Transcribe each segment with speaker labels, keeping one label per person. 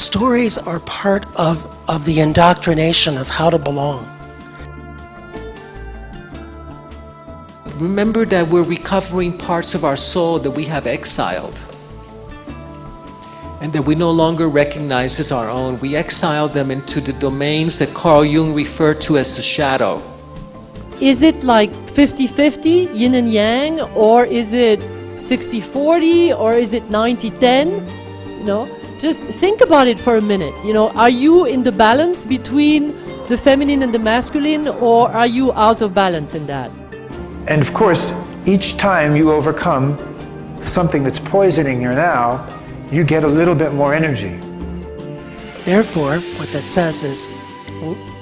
Speaker 1: stories are part of the indoctrination of how to belong.
Speaker 2: Remember that we're recovering parts of our soul that we have exiled and that we no longer recognize as our own. We exile them into the domains that Carl Jung referred to as the shadow.
Speaker 3: Is it like 50-50, yin and yang, or is it 60-40, or is it 90-10? You know, just think about it for a minute. You know, are you in the balance between the feminine and the masculine, or are you out of balance in that?
Speaker 4: And of course, each time you overcome something that's poisoning your now, you get a little bit more energy.
Speaker 1: Therefore, what that says is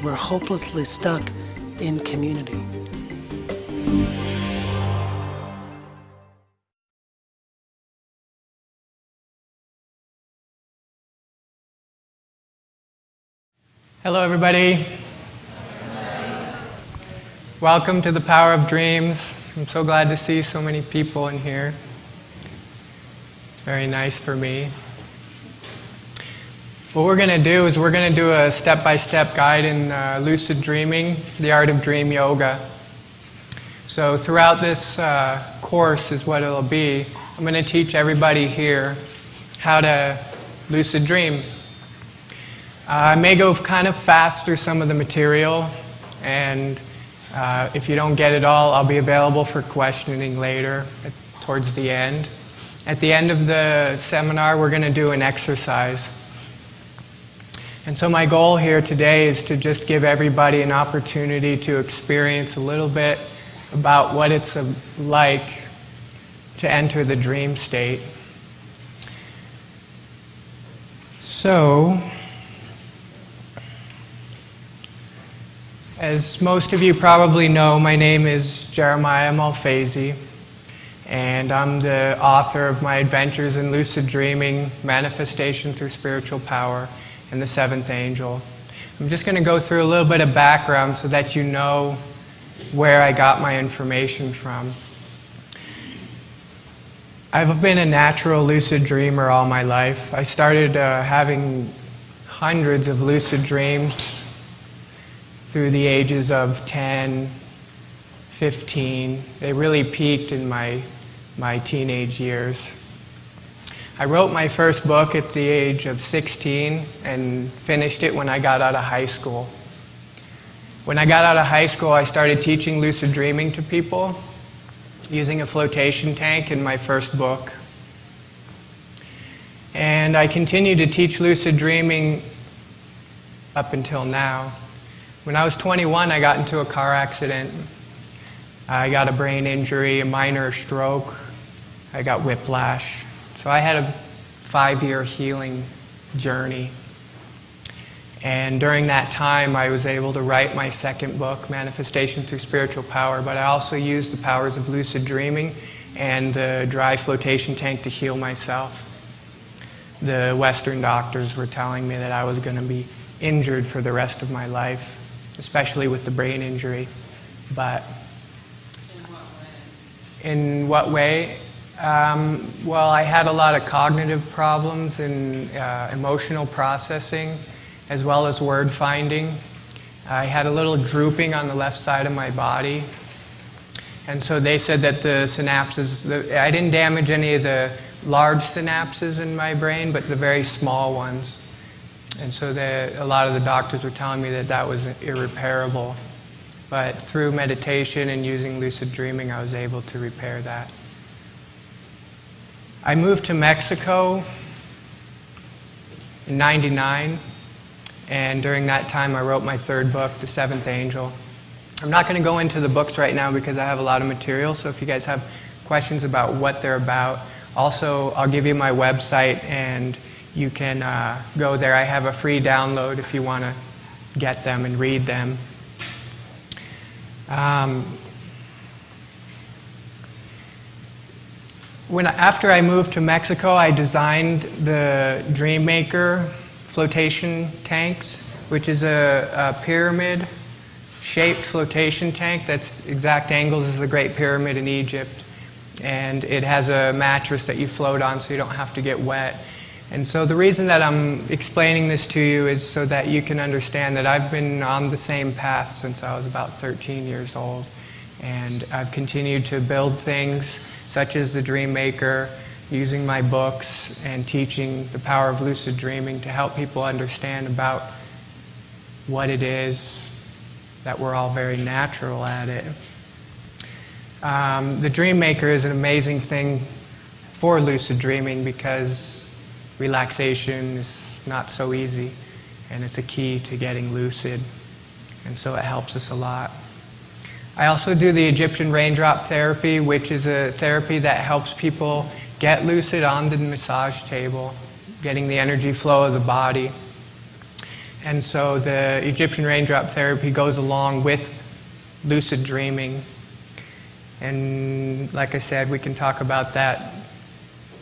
Speaker 1: we're hopelessly stuck in community.
Speaker 5: Hello, everybody. Welcome to the Power of Dreams. I'm so glad to see so many people in here. It's very nice for me. What we're going to do is we're going to do a step-by-step guide in lucid dreaming, the art of dream yoga. So throughout this course is what it'll be. I'm going to teach everybody here how to lucid dream. I may go kind of fast through some of the material, and if you don't get it all, I'll be available for questioning later towards the end. At the end of the seminar, we're going to do an exercise. And so my goal here today is to just give everybody an opportunity to experience a little bit about what it's like to enter the dream state. So, as most of you probably know, my name is Jerimiah, and I'm the author of my Adventures in Lucid Dreaming, Manifestation Through Spiritual Power, and the Seventh Angel. I'm just going to go through a little bit of background so that you know where I got my information from. I've been a natural lucid dreamer all my life. I started having hundreds of lucid dreams through the ages of 10, 15. They really peaked in my teenage years. I wrote my first book at the age of 16 and finished it when I got out of high school. When I got out of high school, I started teaching lucid dreaming to people using a flotation tank in my first book. And I continued to teach lucid dreaming up until now. When I was 21, I got into a car accident. I got a brain injury, a minor stroke. I got whiplash. So I had a 5-year healing journey. And during that time, I was able to write my second book, Manifestation Through Spiritual Power, but I also used the powers of lucid dreaming and the dry flotation tank to heal myself. The Western doctors were telling me that I was going to be injured for the rest of my life, especially with the brain injury. But in what way? Well, I had a lot of cognitive problems in emotional processing, as well as word finding. I had a little drooping on the left side of my body. And so they said that the synapses, I didn't damage any of the large synapses in my brain, but the very small ones. And so a lot of the doctors were telling me that that was irreparable. But through meditation and using lucid dreaming, I was able to repair that. I moved to Mexico in '99, and during that time I wrote my third book, The Seventh Angel. I'm not going to go into the books right now because I have a lot of material, so if you guys have questions about what they're about, also I'll give you my website and you can go there. I have a free download if you want to get them and read them. After I moved to Mexico, I designed the Dreammaker flotation tanks, which is a pyramid-shaped flotation tank that's exact angles as the Great Pyramid in Egypt. And it has a mattress that you float on so you don't have to get wet. And so the reason that I'm explaining this to you is so that you can understand that I've been on the same path since I was about 13 years old. And I've continued to build things such as the Dream Maker, using my books and teaching the power of lucid dreaming to help people understand about what it is, that we're all very natural at it. The Dream Maker is an amazing thing for lucid dreaming because relaxation is not so easy, and it's a key to getting lucid, and so it helps us a lot. I also do the Egyptian raindrop therapy, which is a therapy that helps people get lucid on the massage table, getting the energy flow of the body. And so the Egyptian raindrop therapy goes along with lucid dreaming. And like I said, we can talk about that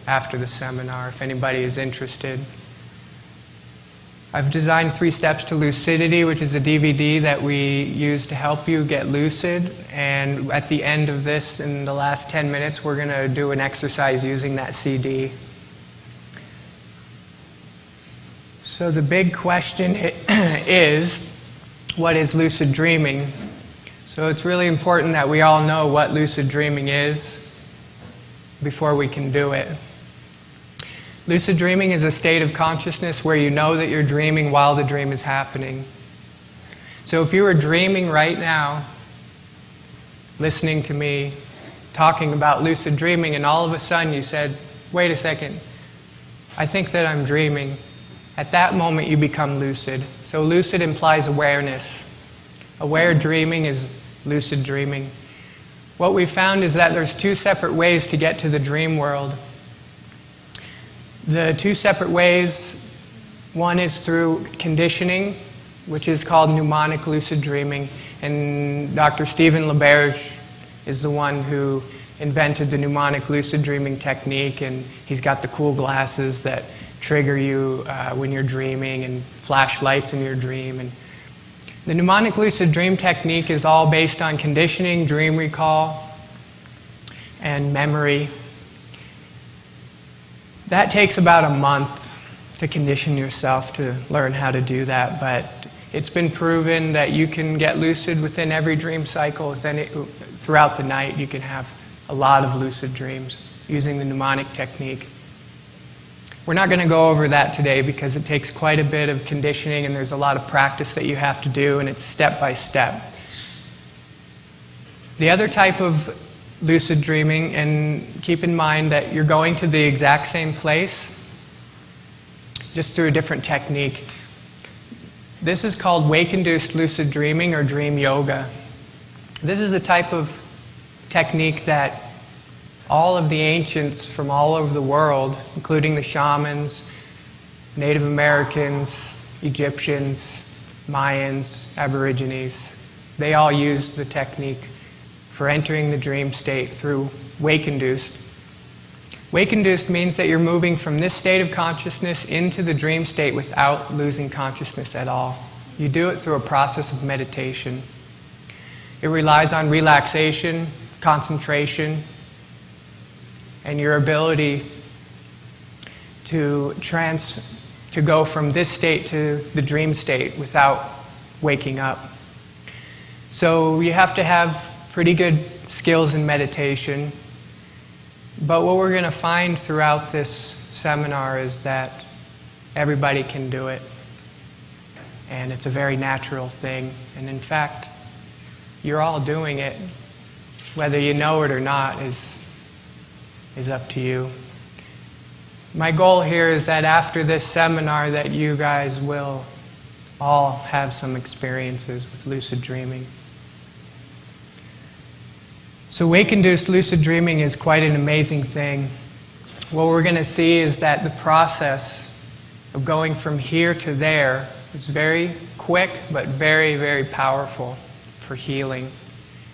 Speaker 5: after the seminar if anybody is interested. I've designed 3 Steps to Lucidity, which is a DVD that we use to help you get lucid. And at the end of this, in the last 10 minutes, we're going to do an exercise using that CD. So the big question is, what is lucid dreaming? So it's really important that we all know what lucid dreaming is before we can do it. Lucid dreaming is a state of consciousness where you know that you're dreaming while the dream is happening. So if you were dreaming right now, listening to me, talking about lucid dreaming, and all of a sudden you said, wait a second, I think that I'm dreaming. At that moment you become lucid. So lucid implies awareness. Aware dreaming is lucid dreaming. What we found is that there's 2 separate ways to get to the dream world. The 2 separate ways, one is through conditioning, which is called mnemonic lucid dreaming. And Dr. Stephen LaBerge is the one who invented the mnemonic lucid dreaming technique, and he's got the cool glasses that trigger you when you're dreaming and flash lights in your dream. And the mnemonic lucid dream technique is all based on conditioning, dream recall, and memory. That takes about a month to condition yourself to learn how to do that, but it's been proven that you can get lucid within every dream cycle. Throughout the night you can have a lot of lucid dreams using the mnemonic technique. We're not going to go over that today because it takes quite a bit of conditioning and there's a lot of practice that you have to do, and it's step by step. The other type of lucid dreaming, and keep in mind that you're going to the exact same place, just through a different technique. This is called wake-induced lucid dreaming or dream yoga. This is the type of technique that all of the ancients from all over the world, including the shamans, Native Americans, Egyptians, Mayans, Aborigines, they all used the technique for entering the dream state through wake-induced. Wake-induced means that you're moving from this state of consciousness into the dream state without losing consciousness at all. You do it through a process of meditation. It relies on relaxation, concentration, and your ability to go from this state to the dream state without waking up. So you have to have pretty good skills in meditation. But what we're going to find throughout this seminar is that everybody can do it. And it's a very natural thing. And in fact, you're all doing it. Whether you know it or not is up to you. My goal here is that after this seminar that you guys will all have some experiences with lucid dreaming. So wake-induced lucid dreaming is quite an amazing thing. What we're going to see is that the process of going from here to there is very quick but very, very powerful for healing.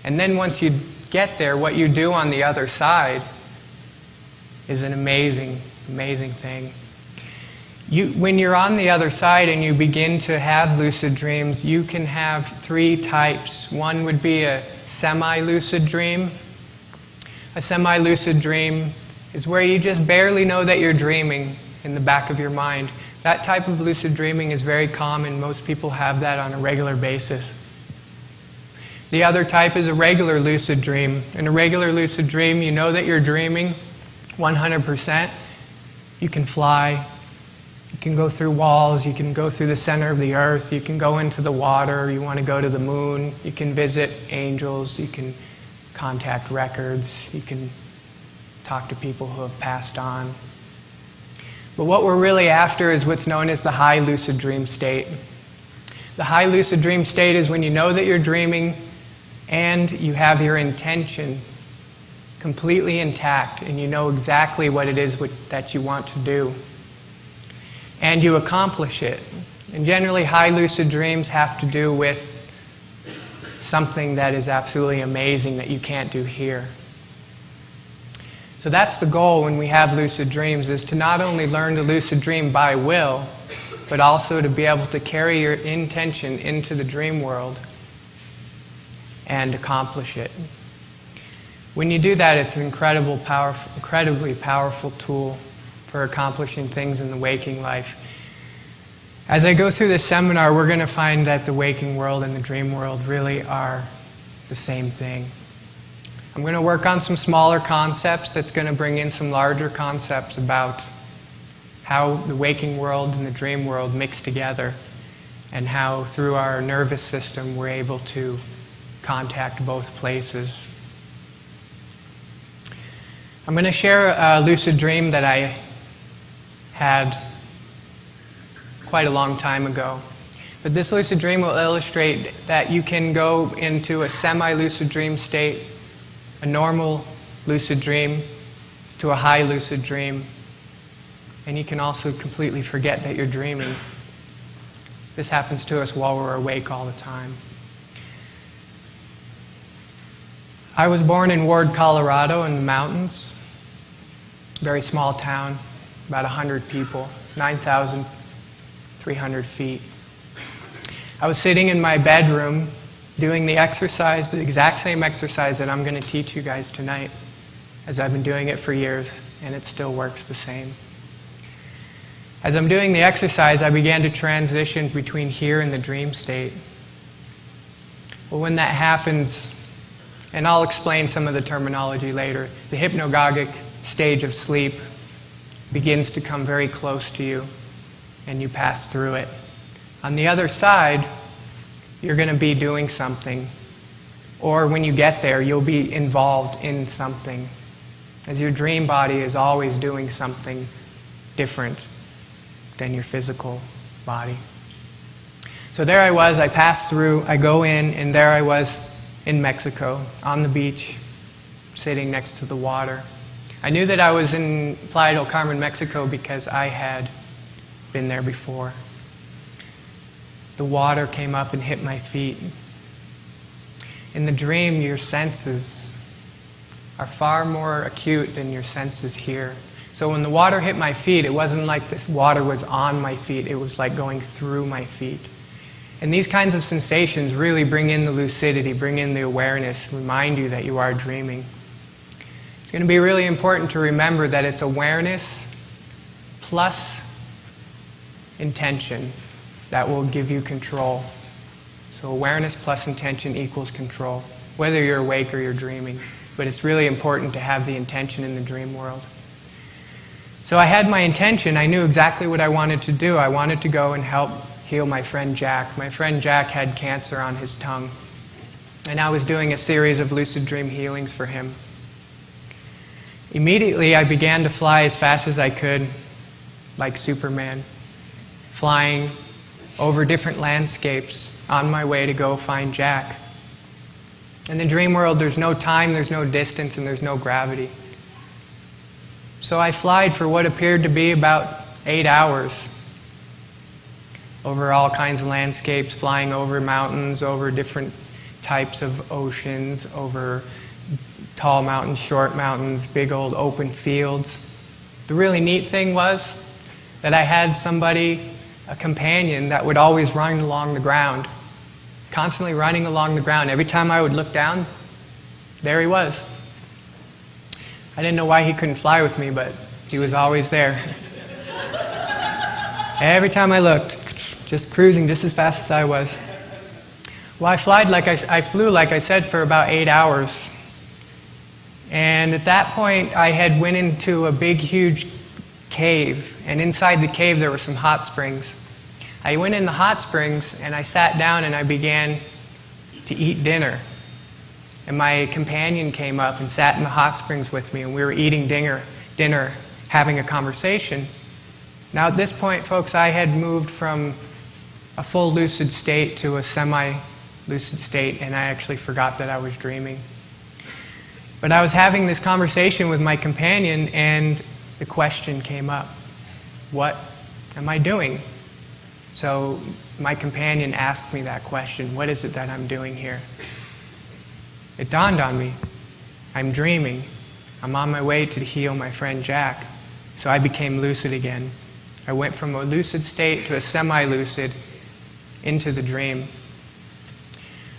Speaker 5: And then once you get there, what you do on the other side is an amazing, amazing thing. When you're on the other side and you begin to have lucid dreams, you can have 3 types. One would be a semi-lucid dream. A semi-lucid dream is where you just barely know that you're dreaming. in the back of your mind. That type of lucid dreaming is very common. Most people have that on a regular basis. The other type is a regular lucid dream. In a regular lucid dream, you know that you're dreaming 100%. You can fly. You can go through walls. You can go through the center of the earth. You can go into the water. You want to go to the moon. You can visit angels. You can contact records. You can talk to people who have passed on. But what we're really after is what's known as the high lucid dream state. The high lucid dream state is when you know that you're dreaming and you have your intention completely intact and you know exactly what it is that you want to do. And you accomplish it. And generally, high lucid dreams have to do with something that is absolutely amazing that you can't do here. So that's the goal when we have lucid dreams, is to not only learn to lucid dream by will, but also to be able to carry your intention into the dream world and accomplish it. When you do that, it's an incredibly powerful tool for accomplishing things in the waking life. As I go through this seminar, we're going to find that the waking world and the dream world really are the same thing. I'm going to work on some smaller concepts that's going to bring in some larger concepts about how the waking world and the dream world mix together, and how through our nervous system we're able to contact both places. I'm going to share a lucid dream that I had quite a long time ago. But this lucid dream will illustrate that you can go into a semi-lucid dream state, a normal lucid dream, to a high lucid dream, and you can also completely forget that you're dreaming. This happens to us while we're awake all the time. I was born in Ward, Colorado, in the mountains. Very small town, about 100 people, 9,300 feet. I was sitting in my bedroom doing the exercise, the exact same exercise that I'm going to teach you guys tonight, as I've been doing it for years, and it still works the same. As I'm doing the exercise, I began to transition between here and the dream state. Well, when that happens, and I'll explain some of the terminology later, the hypnagogic stage of sleep begins to come very close to you, and you pass through it. On the other side, you're going to be doing something, or when you get there, you'll be involved in something, as your dream body is always doing something different than your physical body. So there I was, I passed through, I go in, and there I was in Mexico, on the beach, sitting next to the water. I knew that I was in Playa del Carmen, Mexico, because I had been there before. The water came up and hit my feet. In the dream, your senses are far more acute than your senses here. So when the water hit my feet, it wasn't like this water was on my feet, it was like going through my feet. And these kinds of sensations really bring in the lucidity, bring in the awareness, remind you that you are dreaming. It's going to be really important to remember that it's awareness plus intention that will give you control. So awareness plus intention equals control, whether you're awake or you're dreaming. But it's really important to have the intention in the dream world. So I had my intention. I knew exactly what I wanted to do. I wanted to go and help heal my friend Jack. My friend Jack had cancer on his tongue, and I was doing a series of lucid dream healings for him. Immediately, I began to fly as fast as I could, like Superman, flying over different landscapes on my way to go find Jack. In the dream world, there's no time, there's no distance, and there's no gravity. So I flied for what appeared to be about 8 hours over all kinds of landscapes, flying over mountains, over different types of oceans, over tall mountains, short mountains, big old open fields. The really neat thing was that I had somebody, a companion, that would always run along the ground, constantly running along the ground. Every time I would look down, there he was. I didn't know why he couldn't fly with me, but he was always there. Every time I looked, just cruising just as fast as I was. Well, I flew, like I said, for about 8 hours. And at that point, I had went into a big, huge cave. And inside the cave, there were some hot springs. I went in the hot springs, and I sat down, and I began to eat dinner. And my companion came up and sat in the hot springs with me, and we were eating dinner, having a conversation. Now at this point, folks, I had moved from a full lucid state to a semi-lucid state, and I actually forgot that I was dreaming. But I was having this conversation with my companion, and the question came up, what am I doing? So my companion asked me that question, what is it that I'm doing here? It dawned on me, I'm dreaming. I'm on my way to heal my friend Jack. So I became lucid again. I went from a lucid state to a semi-lucid into the dream.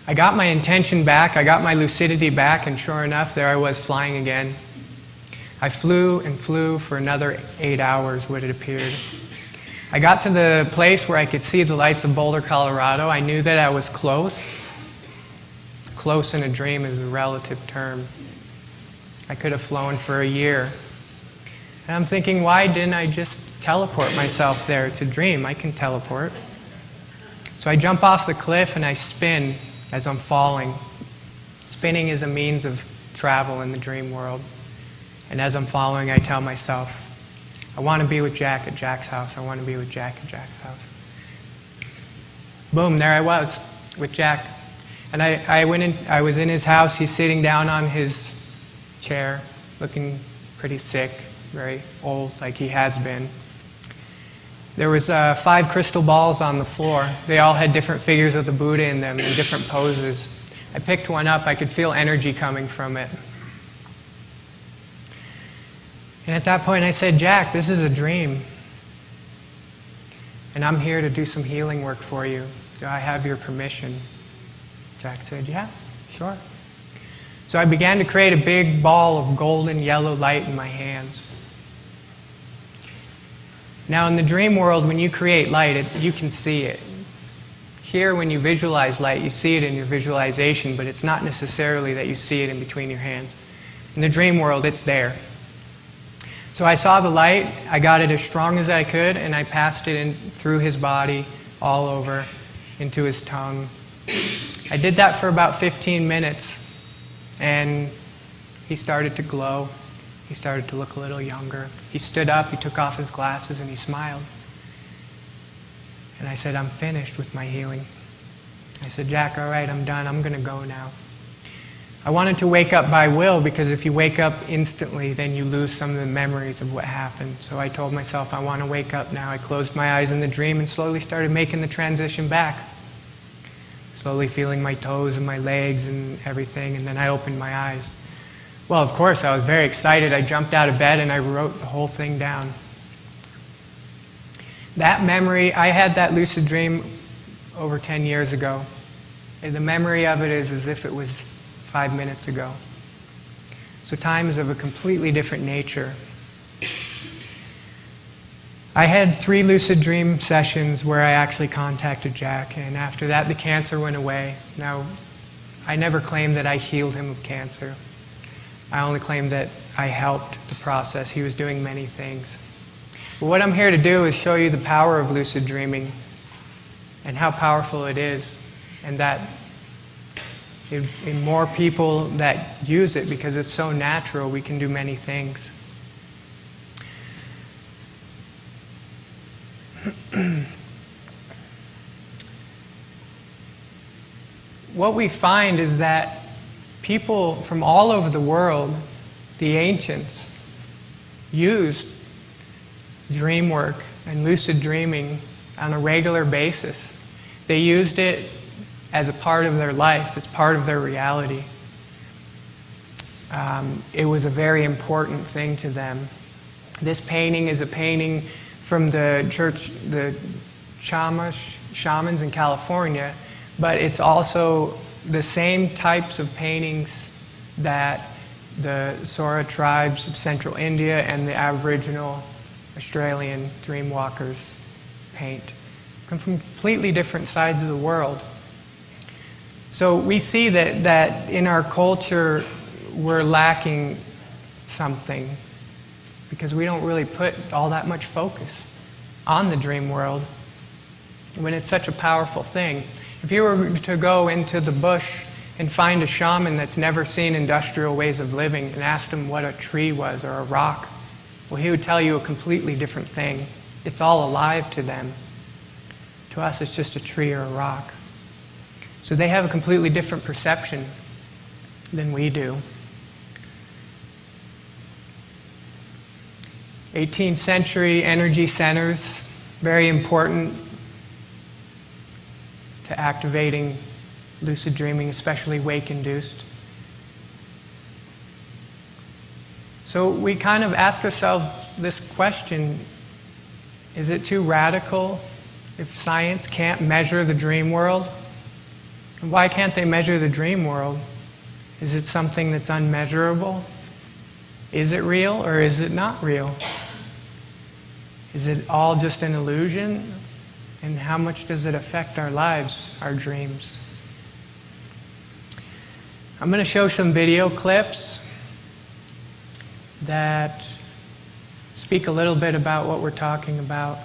Speaker 5: I got my intention back, I got my lucidity back, and sure enough, there I was flying again. I flew and flew for another 8 hours, what it appeared. I got to the place where I could see the lights of Boulder, Colorado. I knew that I was close. Close in a dream is a relative term. I could have flown for a year. And I'm thinking, why didn't I just teleport myself there? It's a dream, I can teleport. So I jump off the cliff and I spin as I'm falling. Spinning is a means of travel in the dream world. And as I'm falling, I tell myself, I want to be with Jack at Jack's house. I want to be with Jack at Jack's house. Boom, there I was with Jack. And I was in his house. He's sitting down on his chair, looking pretty sick, very old, like he has been. There was 5 crystal balls on the floor. They all had different figures of the Buddha in them in different poses. I picked one up. I could feel energy coming from it. And at that point I said, Jack, this is a dream. And I'm here to do some healing work for you. Do I have your permission? Jack said, yeah, sure. So I began to create a big ball of golden yellow light in my hands. Now in the dream world, when you create light, you can see it. Here, when you visualize light, you see it in your visualization, but it's not necessarily that you see it in between your hands. In the dream world, it's there. So I saw the light, I got it as strong as I could, and I passed it in through his body, all over, into his tongue. I did that for about 15 minutes, and he started to glow. He started to look a little younger. He stood up, he took off his glasses, and he smiled. And I said, I'm finished with my healing. I said, Jack, all right, I'm done. I'm going to go now. I wanted to wake up by will, because if you wake up instantly, then you lose some of the memories of what happened. So I told myself, I want to wake up now. I closed my eyes in the dream and slowly started making the transition back. Slowly feeling my toes and my legs and everything, and then I opened my eyes. Well, of course, I was very excited. I jumped out of bed and I wrote the whole thing down. That memory, I had that lucid dream over 10 years ago. And the memory of it is as if it was 5 minutes ago. So time is of a completely different nature. I had 3 lucid dream sessions where I actually contacted Jack, and after that the cancer went away. Now, I never claimed that I healed him of cancer. I only claimed that I helped the process. He was doing many things. But what I'm here to do is show you the power of lucid dreaming and how powerful it is, and that in more people that use it, because it's so natural, we can do many things. What we find is that people from all over the world, the ancients, used dream work and lucid dreaming on a regular basis. They used it as a part of their life, as part of their reality. It was a very important thing to them. This painting is a painting from the church, the shamans in California, but it's also the same types of paintings that the Sora tribes of central India and the Aboriginal Australian dreamwalkers paint. Come from completely different sides of the world. So we see that in our culture we're lacking something because we don't really put all that much focus on the dream world when it's such a powerful thing. If you were to go into the bush and find a shaman that's never seen industrial ways of living and asked him what a tree was or a rock, well, he would tell you a completely different thing. It's all alive to them. To us, it's just a tree or a rock. So they have a completely different perception than we do. 18th century energy centers, very important to activating lucid dreaming, especially wake-induced. So we kind of ask ourselves this question, is it too radical if science can't measure the dream world? Why can't they measure the dream world? Is it something that's unmeasurable? Is it real or is it not real? Is it all just an illusion? And how much does it affect our lives, our dreams? I'm going to show some video clips that speak a little bit about what we're talking about.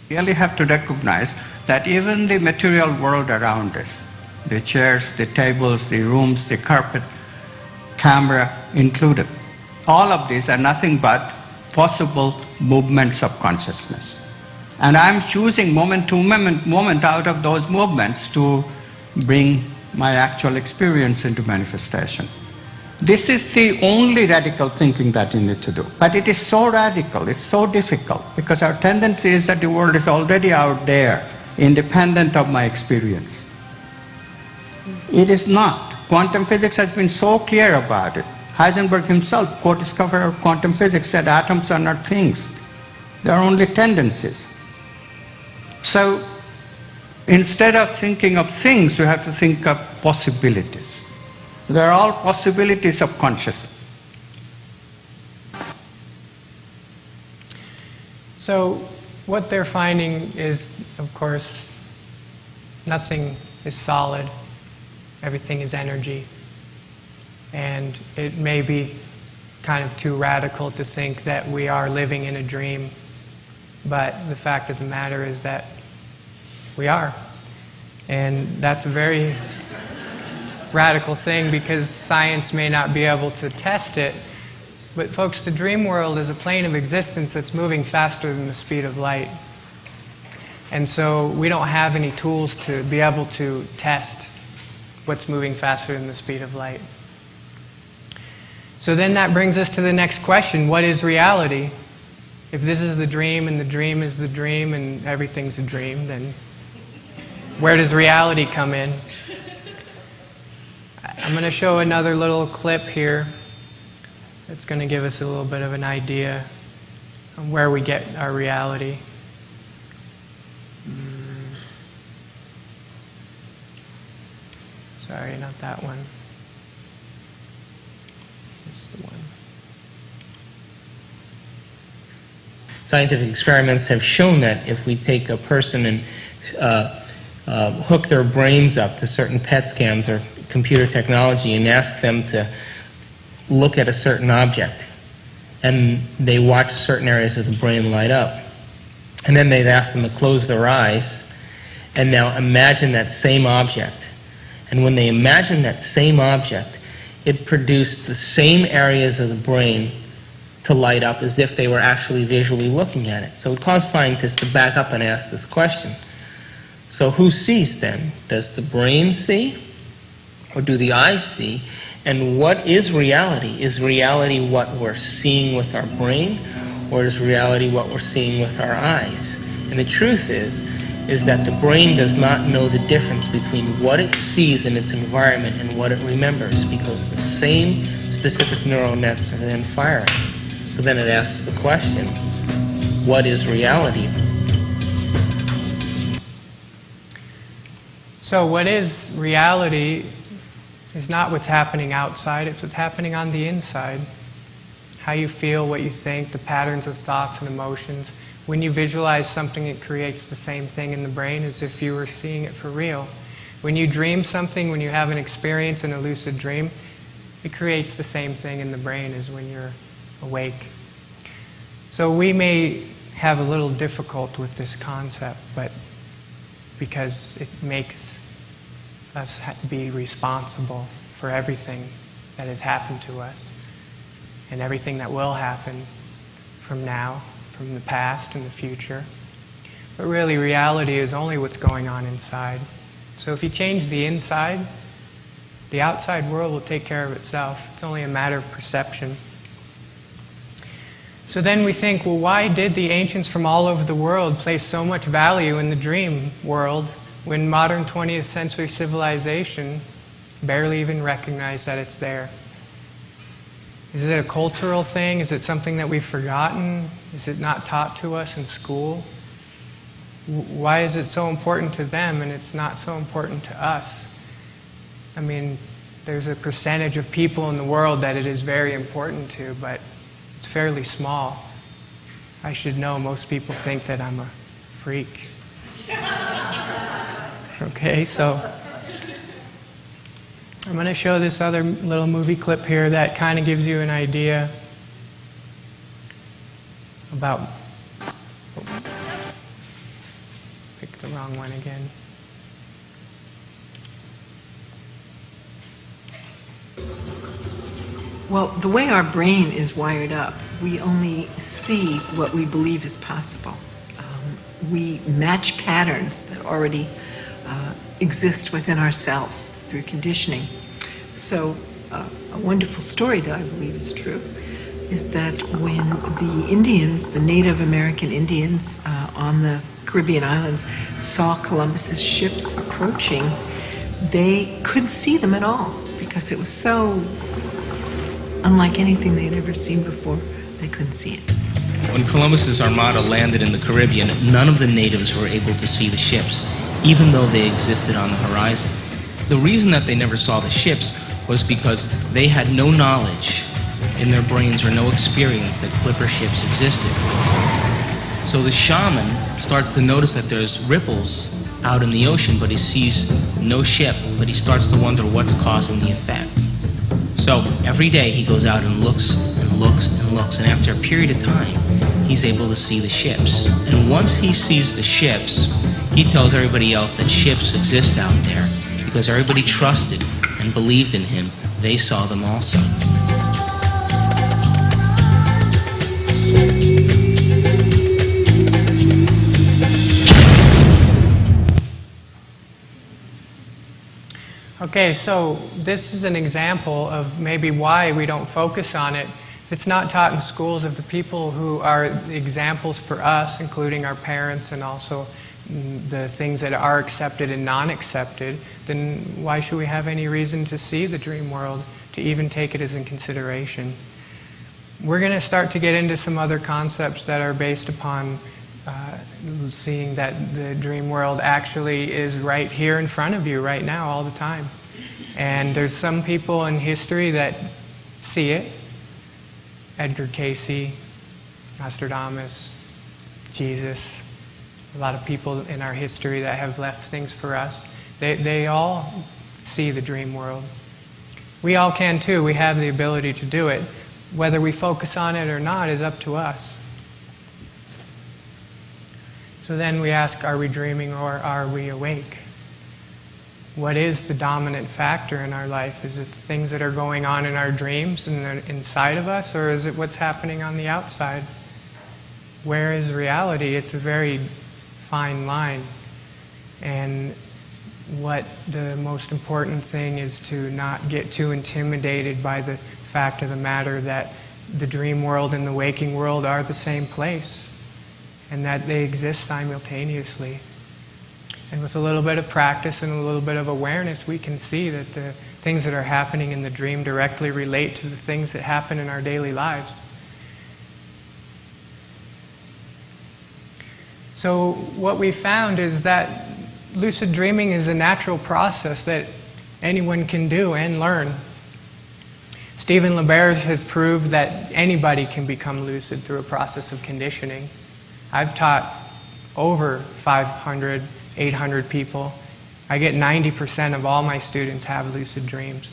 Speaker 6: We really have to recognize that even the material world around us, the chairs, the tables, the rooms, the carpet, camera included, all of these are nothing but possible movements of consciousness. And I'm choosing moment to moment out of those movements to bring my actual experience into manifestation. This is the only radical thinking that you need to do. But it is so radical, it's so difficult, because our tendency is that the world is already out there, independent of my experience. It is not. Quantum physics has been so clear about it. Heisenberg himself, co-discoverer of quantum physics, said atoms are not things. They are only tendencies. So instead of thinking of things, you have to think of possibilities. They are all possibilities of consciousness.
Speaker 5: So what they're finding is, of course, nothing is solid. Everything is energy. And it may be kind of too radical to think that we are living in a dream. But the fact of the matter is that we are. And that's a very radical thing because science may not be able to test it. But folks, the dream world is a plane of existence that's moving faster than the speed of light. And so we don't have any tools to be able to test what's moving faster than the speed of light. So then that brings us to the next question, what is reality? If this is the dream and the dream is the dream and everything's a dream, then where does reality come in? I'm going to show another little clip here that's going to give us a little bit of an idea of where we get our reality. Sorry, not that one. This is the one.
Speaker 7: Scientific experiments have shown that if we take a person and hook their brains up to certain PET scans or computer technology and ask them to look at a certain object, and they watch certain areas of the brain light up, and then they've asked them to close their eyes and now imagine that same object. And when they imagine that same object, it produced the same areas of the brain to light up as if they were actually visually looking at it. So it caused scientists to back up and ask this question. So who sees then? Does the brain see? Or do the eyes see? And what is reality? Is reality what we're seeing with our brain? Or is reality what we're seeing with our eyes? And the truth is that the brain does not know the difference between what it sees in its environment and what it remembers, because the same specific neural nets are then firing. So then it asks the question, what is reality?
Speaker 5: So what is reality is not what's happening outside, it's what's happening on the inside. How you feel, what you think, the patterns of thoughts and emotions. When you visualize something, it creates the same thing in the brain as if you were seeing it for real. When you dream something, when you have an experience in a lucid dream, it creates the same thing in the brain as when you're awake. So we may have a little difficult with this concept, but because it makes us be responsible for everything that has happened to us and everything that will happen from now, from the past and the future. But really, reality is only what's going on inside. So if you change the inside, the outside world will take care of itself. It's only a matter of perception. So then we think, well, why did the ancients from all over the world place so much value in the dream world when modern 20th century civilization barely even recognized that it's there? Is it a cultural thing? Is it something that we've forgotten? Is it not taught to us in school? Why is it so important to them and it's not so important to us? I mean, there's a percentage of people in the world that it is very important to, but it's fairly small. I should know, most people think that I'm a freak. Okay, so I'm going to show this other little movie clip here that kind of gives you an idea about... Oh, picked the wrong one again.
Speaker 8: Well, the way our brain is wired up, we only see what we believe is possible. We match patterns that already exist within ourselves through conditioning. So a wonderful story that I believe is true is that when the Indians, the Native American Indians on the Caribbean islands, saw Columbus's ships approaching, they couldn't see them at all because it was so unlike anything they had ever seen before. They couldn't see it.
Speaker 7: When Columbus's armada landed in the Caribbean, none of the natives were able to see the ships, even though they existed on the horizon. The reason that they never saw the ships was because they had no knowledge in their brains or no experience that clipper ships existed. So the shaman starts to notice that there's ripples out in the ocean, but he sees no ship, but he starts to wonder what's causing the effect. So every day he goes out and looks and looks and looks, and after a period of time, he's able to see the ships. And once he sees the ships, he tells everybody else that ships exist out there because everybody trusted and believed in him. They saw them also.
Speaker 5: Okay, so this is an example of maybe why we don't focus on it. It's not taught in schools. Of the people who are examples for us, including our parents and also the things that are accepted and non-accepted, then why should we have any reason to see the dream world, to even take it as in consideration? We're going to start to get into some other concepts that are based upon seeing that the dream world actually is right here in front of you right now all the time. And there's some people in history that see it. Edgar Cayce, Nostradamus, Jesus, a lot of people in our history that have left things for us. They all see the dream world. We all can too. We have the ability to do it. Whether we focus on it or not is up to us. So then we ask, are we dreaming or are we awake? What is the dominant factor in our life? Is it the things that are going on in our dreams and they're inside of us, or is it what's happening on the outside? Where is reality? It's a very fine line. And what the most important thing is to not get too intimidated by the fact of the matter that the dream world and the waking world are the same place, and that they exist simultaneously. And with a little bit of practice and a little bit of awareness, we can see that the things that are happening in the dream directly relate to the things that happen in our daily lives. So what we found is that lucid dreaming is a natural process that anyone can do and learn. Stephen LeBears has proved that anybody can become lucid through a process of conditioning. I've taught over 500, 800 people. I get 90% of all my students have lucid dreams.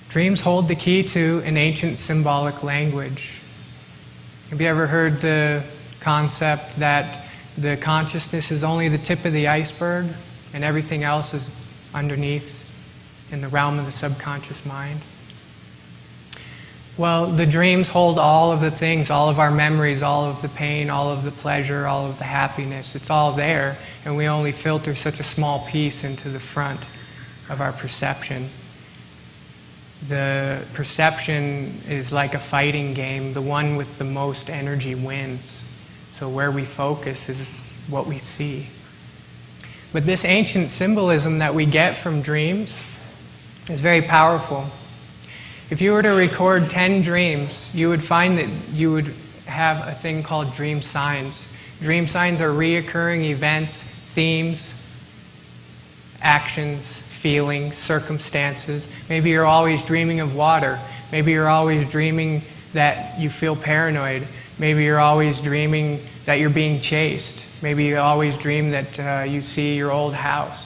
Speaker 5: Dreams hold the key to an ancient symbolic language. Have you ever heard the concept that the consciousness is only the tip of the iceberg and everything else is underneath in the realm of the subconscious mind? Well, the dreams hold all of the things, all of our memories, all of the pain, all of the pleasure, all of the happiness. It's all there, and we only filter such a small piece into the front of our perception. The perception is like a fighting game. The one with the most energy wins. So where we focus is what we see. But this ancient symbolism that we get from dreams is very powerful. If you were to record 10 dreams, you would find that you would have a thing called dream signs. Dream signs are reoccurring events, themes, actions, feelings, circumstances. Maybe you're always dreaming of water. Maybe you're always dreaming that you feel paranoid. Maybe you're always dreaming that you're being chased. Maybe you always dream that you see your old house.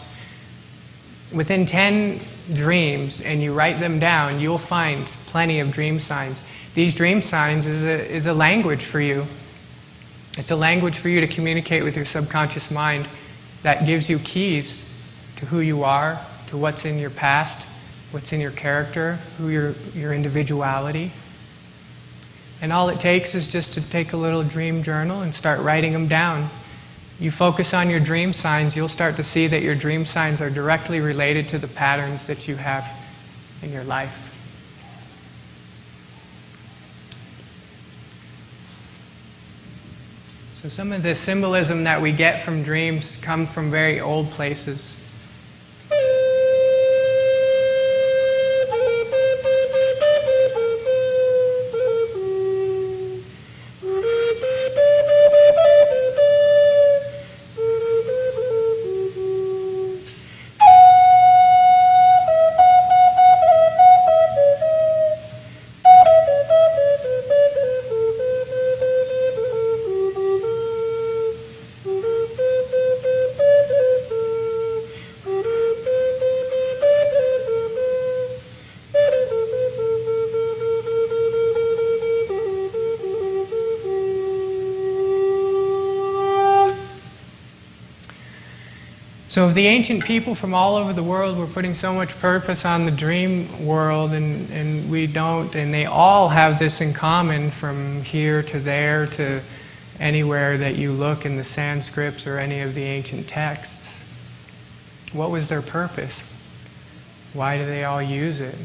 Speaker 5: Within 10 dreams, and you write them down, you'll find plenty of dream signs. These dream signs is a language for you. It's a language for you to communicate with your subconscious mind that gives you keys to who you are, to what's in your past, what's in your character, who your individuality. And all it takes is just to take a little dream journal and start writing them down. You focus on your dream signs, you'll start to see that your dream signs are directly related to the patterns that you have in your life. So some of the symbolism that we get from dreams come from very old places. So if the ancient people from all over the world were putting so much purpose on the dream world, and we don't, and they all have this in common from here to there to anywhere that you look in the Sanskrits or any of the ancient texts, what was their purpose? Why do they all use it?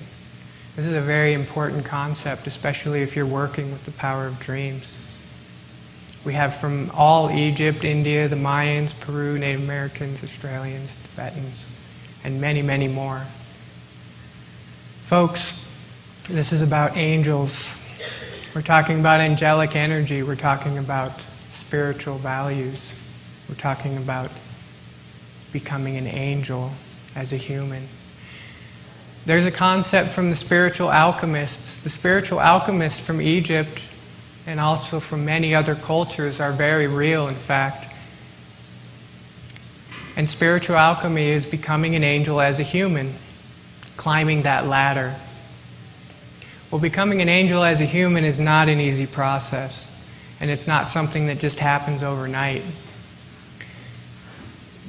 Speaker 5: This is a very important concept, especially if you're working with the power of dreams. We have from all Egypt, India, the Mayans, Peru, Native Americans, Australians, Tibetans, and many, many more. Folks, this is about angels. We're talking about angelic energy. We're talking about spiritual values. We're talking about becoming an angel as a human. There's a concept from the spiritual alchemists. The spiritual alchemists from Egypt and also from many other cultures are very real, in fact. And spiritual alchemy is becoming an angel as a human, climbing that ladder. Well, becoming an angel as a human is not an easy process, and it's not something that just happens overnight.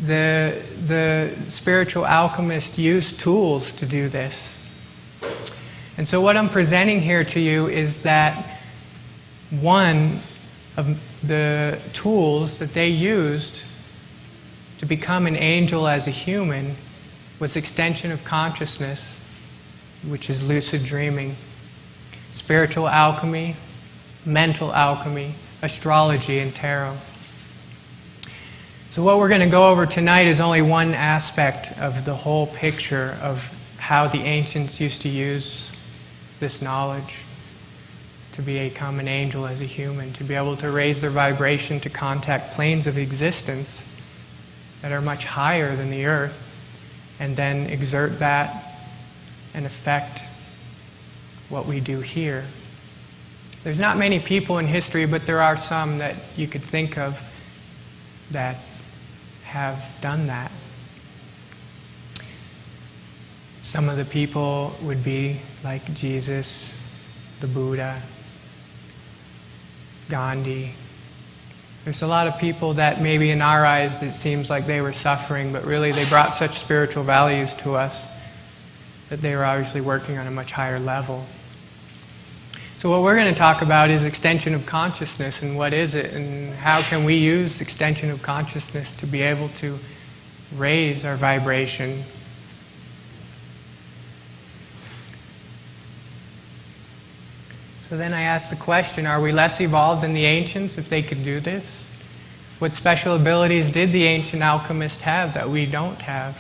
Speaker 5: The spiritual alchemists use tools to do this. And so what I'm presenting here to you is that one of the tools that they used to become an angel as a human was extension of consciousness, which is lucid dreaming, spiritual alchemy, mental alchemy, astrology, and tarot. So what we're going to go over tonight is only one aspect of the whole picture of how the ancients used to use this knowledge to become an angel as a human, to be able to raise their vibration to contact planes of existence that are much higher than the earth, and then exert that and affect what we do here. There's not many people in history, but there are some that you could think of that have done that. Some of the people would be like Jesus, the Buddha, Gandhi. There's a lot of people that maybe in our eyes it seems like they were suffering, but really they brought such spiritual values to us that they were obviously working on a much higher level. So what we're going to talk about is extension of consciousness, and what is it, and how can we use extension of consciousness to be able to raise our vibration. So then I ask the question, are we less evolved than the ancients if they could do this? What special abilities did the ancient alchemists have that we don't have?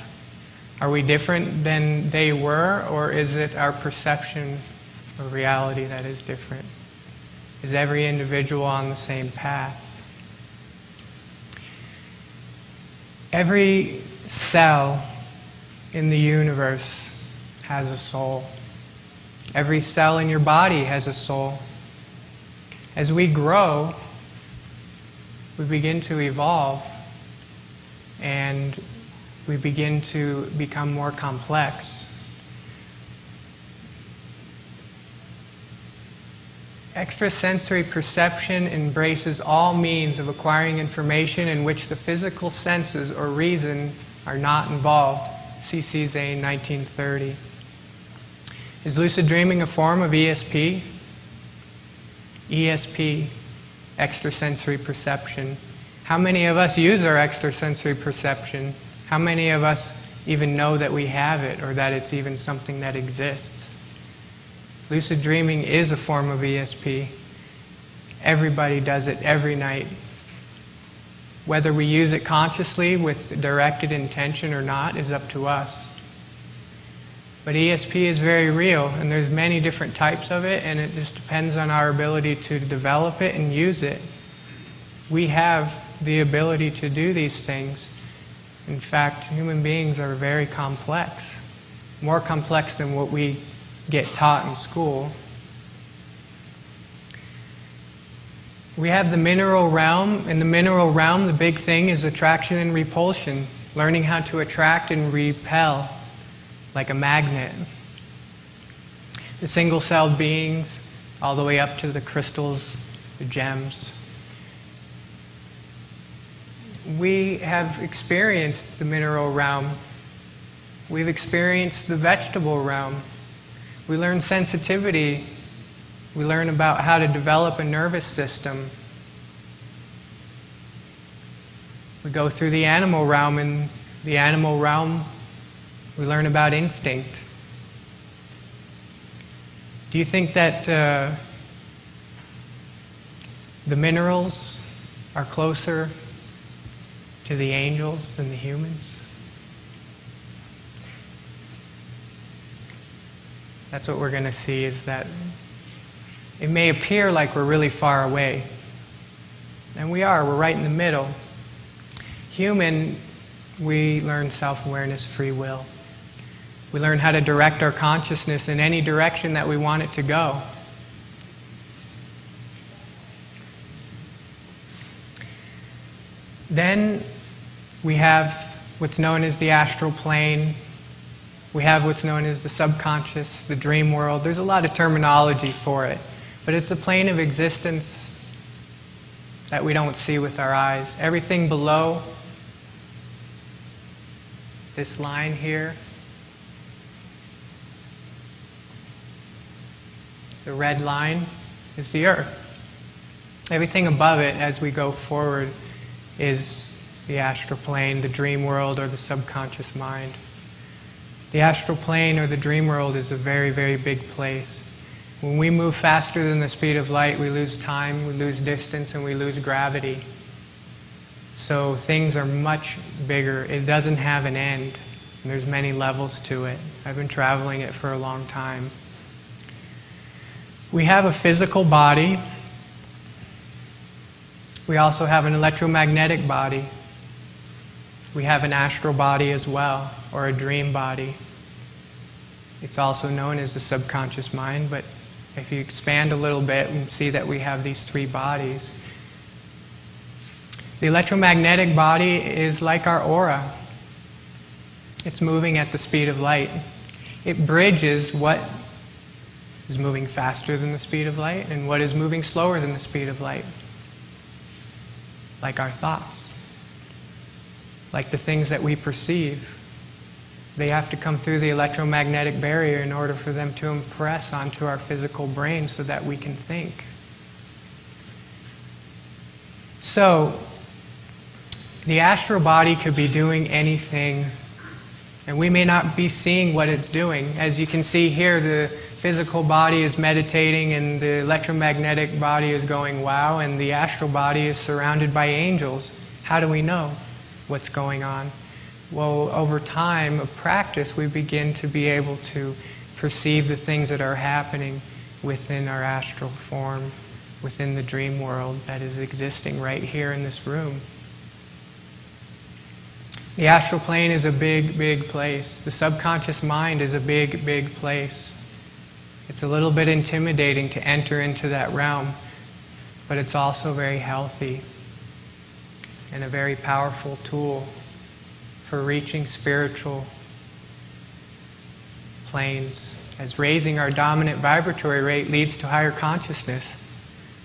Speaker 5: Are we different than they were, or is it our perception of reality that is different? Is every individual on the same path? Every cell in the universe has a soul. Every cell in your body has a soul. As we grow, we begin to evolve, and we begin to become more complex. Extrasensory perception embraces all means of acquiring information in which the physical senses or reason are not involved. C.C. Zane, 1930. Is lucid dreaming a form of ESP? ESP, extrasensory perception. How many of us use our extrasensory perception? How many of us even know that we have it, or that it's even something that exists? Lucid dreaming is a form of ESP. Everybody does it every night. Whether we use it consciously with directed intention or not is up to us. But ESP is very real, and there's many different types of it, and it just depends on our ability to develop it and use it. We have the ability to do these things. In fact, human beings are very complex, more complex than what we get taught in school. We have the mineral realm. In the mineral realm, the big thing is attraction and repulsion, learning how to attract and repel like a magnet. The single-celled beings, all the way up to the crystals, the gems. We have experienced the mineral realm. We've experienced the vegetable realm. We learn sensitivity. We learn about how to develop a nervous system. We go through the animal realm. In the animal realm, we learn about instinct. Do you think that the minerals are closer to the angels than the humans? That's what we're going to see, is that it may appear like we're really far away. And we are. We're right in the middle. Human, we learn self-awareness, free will. We learn how to direct our consciousness in any direction that we want it to go. Then we have what's known as the astral plane. We have what's known as the subconscious, the dream world. There's a lot of terminology for it, but it's a plane of existence that we don't see with our eyes. Everything below this line here, the red line, is the earth. Everything above it as we go forward is the astral plane, the dream world, or the subconscious mind. The astral plane or the dream world is a very, very big place. When we move faster than the speed of light, we lose time, we lose distance, and we lose gravity. So things are much bigger. It doesn't have an end. And there's many levels to it. I've been traveling it for a long time. We have a physical body. We also have an electromagnetic body. We have an astral body as well, or a dream body. It's also known as the subconscious mind, but if you expand a little bit and see that we have these three bodies. The electromagnetic body is like our aura. It's moving at the speed of light. It bridges what is moving faster than the speed of light and what is moving slower than the speed of light. Like our thoughts. Like the things that we perceive. They have to come through the electromagnetic barrier in order for them to impress onto our physical brain so that we can think. So, the astral body could be doing anything, and we may not be seeing what it's doing. As you can see here, the physical body is meditating and the electromagnetic body is going wow, and the astral body is surrounded by angels. How do we know what's going on? Well, over time of practice, we begin to be able to perceive the things that are happening within our astral form, within the dream world that is existing right here in this room. The astral plane is a big, big place. The subconscious mind is a big, big place. It's a little bit intimidating to enter into that realm, but it's also very healthy and a very powerful tool for reaching spiritual planes, as raising our dominant vibratory rate leads to higher consciousness.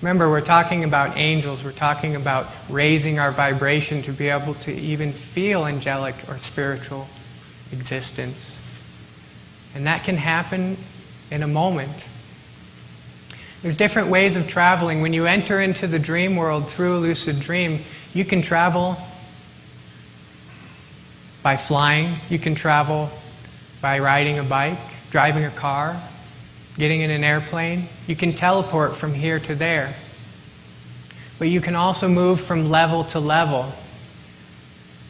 Speaker 5: Remember, we're talking about angels, we're talking about raising our vibration to be able to even feel angelic or spiritual existence. And that can happen in a moment. There's different ways of traveling. When you enter into the dream world through a lucid dream, you can travel by flying, you can travel by riding a bike, driving a car, getting in an airplane. You can teleport from here to there. But you can also move from level to level.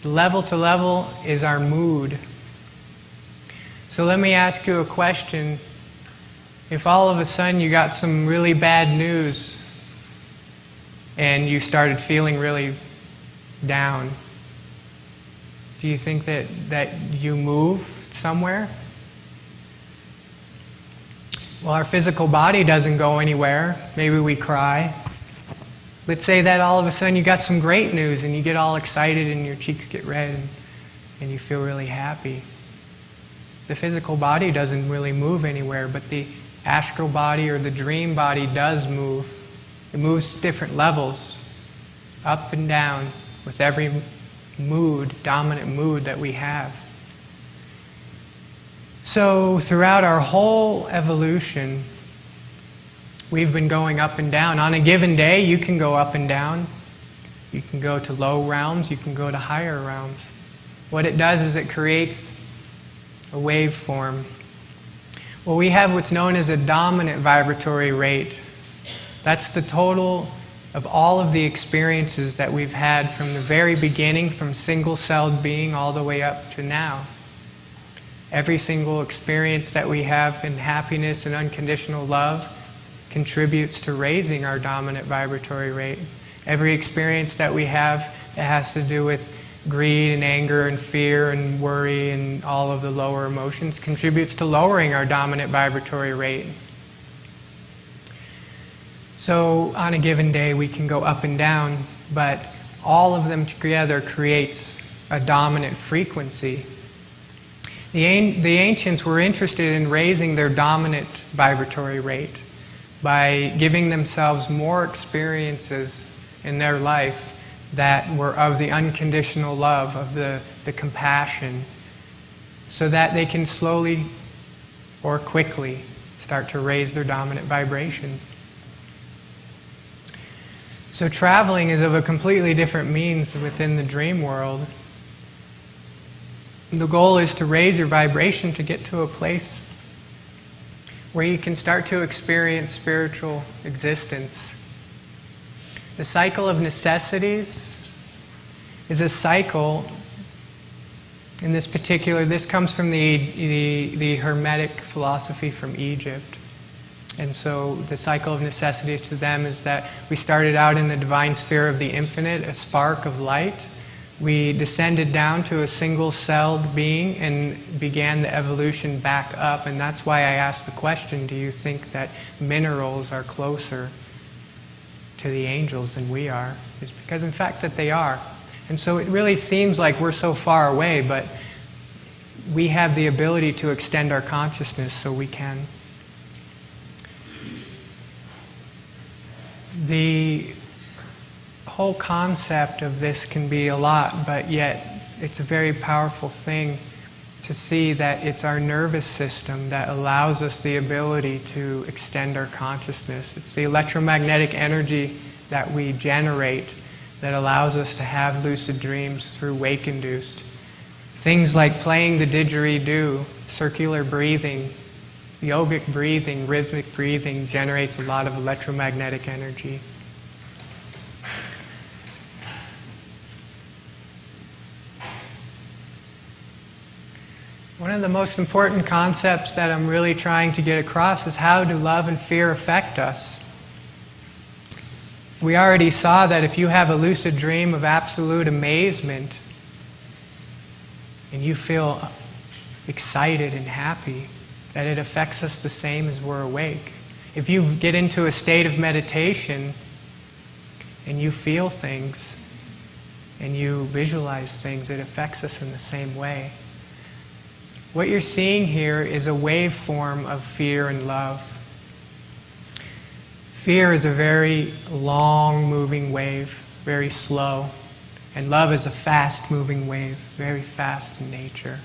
Speaker 5: The level to level is our mood. So let me ask you a question. If all of a sudden you got some really bad news and you started feeling really down, do you think that you move somewhere? Well, our physical body doesn't go anywhere. Maybe we cry. Let's say that all of a sudden you got some great news and you get all excited and your cheeks get red and you feel really happy. The physical body doesn't really move anywhere, but the astral body or the dream body does move. It moves to different levels, up and down, with every mood, dominant mood that we have. So throughout our whole evolution, we've been going up and down. On a given day, you can go up and down. You can go to low realms, you can go to higher realms. What it does is it creates a waveform. Well, we have what's known as a dominant vibratory rate. That's the total of all of the experiences that we've had from the very beginning, from single-celled being all the way up to now. Every single experience that we have in happiness and unconditional love contributes to raising our dominant vibratory rate. Every experience that we have that has to do with greed and anger and fear and worry and all of the lower emotions contributes to lowering our dominant vibratory rate. So on a given day we can go up and down, but all of them together creates a dominant frequency. The ancients were interested in raising their dominant vibratory rate by giving themselves more experiences in their life that were of the unconditional love, of the compassion, so that they can slowly or quickly start to raise their dominant vibration. So traveling is of a completely different means within the dream world. The goal is to raise your vibration to get to a place where you can start to experience spiritual existence. The cycle of necessities is a cycle, in this particular, this comes from the Hermetic philosophy from Egypt. And so the cycle of necessities to them is that we started out in the divine sphere of the infinite, a spark of light. we descended down to a single-celled being and began the evolution back up. And that's why I asked the question, do you think that minerals are closer to the angels than we are? It's because, in fact, that they are. And so it really seems like we're so far away, but we have the ability to extend our consciousness, so we can. The whole concept of this can be a lot, but yet it's a very powerful thing to see that it's our nervous system that allows us the ability to extend our consciousness. It's the electromagnetic energy that we generate that allows us to have lucid dreams through wake-induced. Things like playing the didgeridoo, circular breathing, yogic breathing, rhythmic breathing generates a lot of electromagnetic energy. One of the most important concepts that I'm really trying to get across is how do love and fear affect us? We already saw that if you have a lucid dream of absolute amazement and you feel excited and happy, that it affects us the same as we're awake. If you get into a state of meditation and you feel things and you visualize things, it affects us in the same way. What you're seeing here is a waveform of fear and love. Fear is a very long-moving wave, very slow. And love is a fast-moving wave, very fast in nature.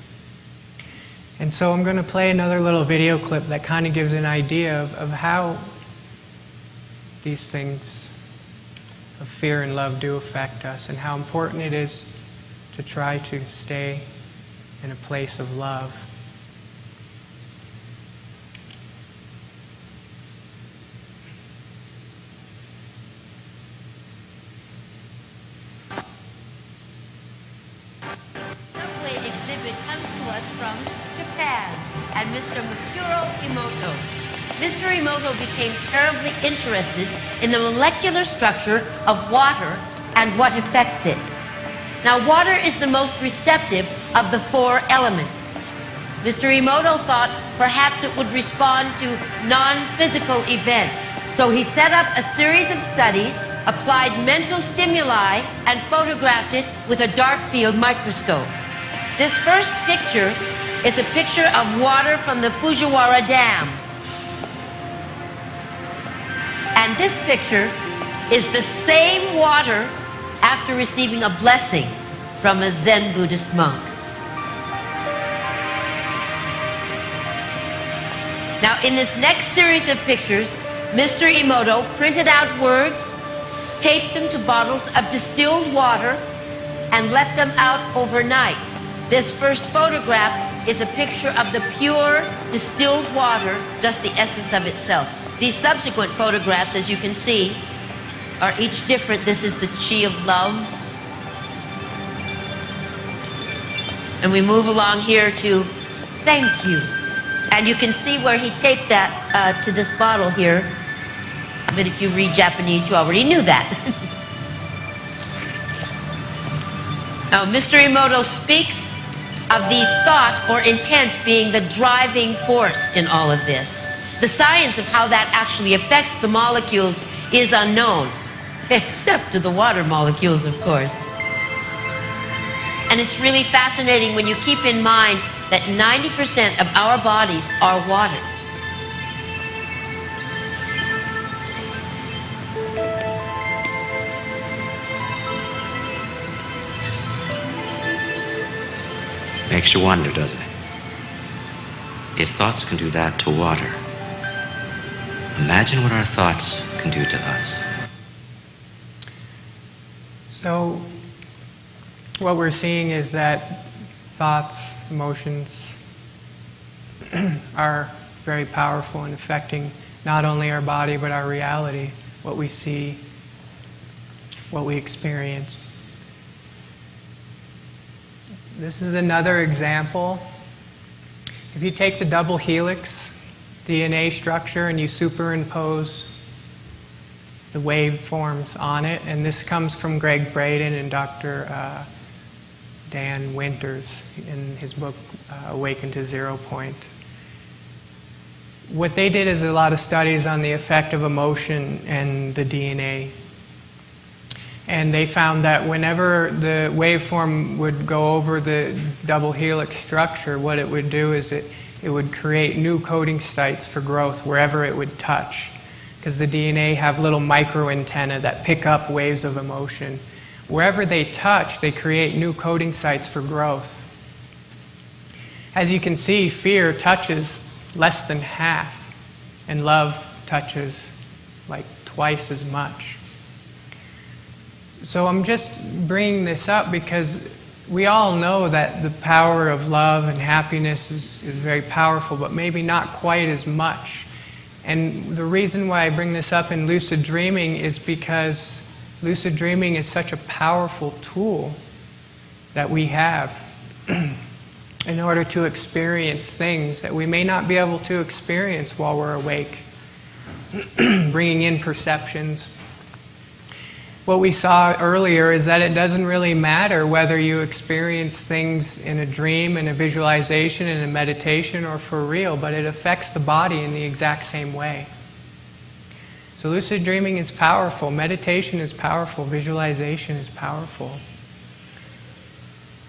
Speaker 5: And so I'm going to play another little video clip that kind of gives an idea of how these things of fear and love do affect us, and how important it is to try to stay in a place of love.
Speaker 9: Subway exhibit comes to us from Japan and Mr. Masuro Emoto. Mr. Emoto became terribly interested in the molecular structure of water and what affects it. Now, water is the most receptive of the four elements. Mr. Emoto thought perhaps it would respond to non-physical events. So he set up a series of studies, applied mental stimuli, and photographed it with a dark field microscope. This first picture is a picture of water from the Fujiwara Dam. And this picture is the same water after receiving a blessing from a Zen Buddhist monk. Now, in this next series of pictures, Mr. Emoto printed out words, taped them to bottles of distilled water, and left them out overnight. This first photograph is a picture of the pure distilled water, just the essence of itself. These subsequent photographs, as you can see, are each different. This is the chi of love. And we move along here to thank you. And you can see where he taped that to this bottle here. But if you read Japanese, you already knew that. Now, Mr. Emoto speaks of the thought or intent being the driving force in all of this. The science of how that actually affects the molecules is unknown, except to the water molecules, of course. And it's really fascinating when you keep in mind that 90% of our bodies are water.
Speaker 10: Makes you wonder, doesn't it? If thoughts can do that to water, imagine what our thoughts can do to us.
Speaker 5: So, what we're seeing is that thoughts, emotions are very powerful in affecting not only our body but our reality, what we see, what we experience. This is another example. If you take the double helix DNA structure and you superimpose the waveforms on it, and this comes from Greg Braden and Dr. Dan Winters in his book Awaken to Zero Point. What they did is a lot of studies on the effect of emotion and the DNA. And they found that whenever the waveform would go over the double helix structure, what it would do is it would create new coding sites for growth wherever it would touch. Because the DNA have little micro antennae that pick up waves of emotion. Wherever they touch, they create new coding sites for growth. As you can see, fear touches less than half, and love touches like twice as much. So I'm just bringing this up because we all know that the power of love and happiness is very powerful, but maybe not quite as much. And the reason why I bring this up in lucid dreaming is because lucid dreaming is such a powerful tool that we have in order to experience things that we may not be able to experience while we're awake. Bringing in perceptions. What we saw earlier is that it doesn't really matter whether you experience things in a dream, in a visualization, in a meditation, or for real, but it affects the body in the exact same way. So lucid dreaming is powerful, meditation is powerful, visualization is powerful.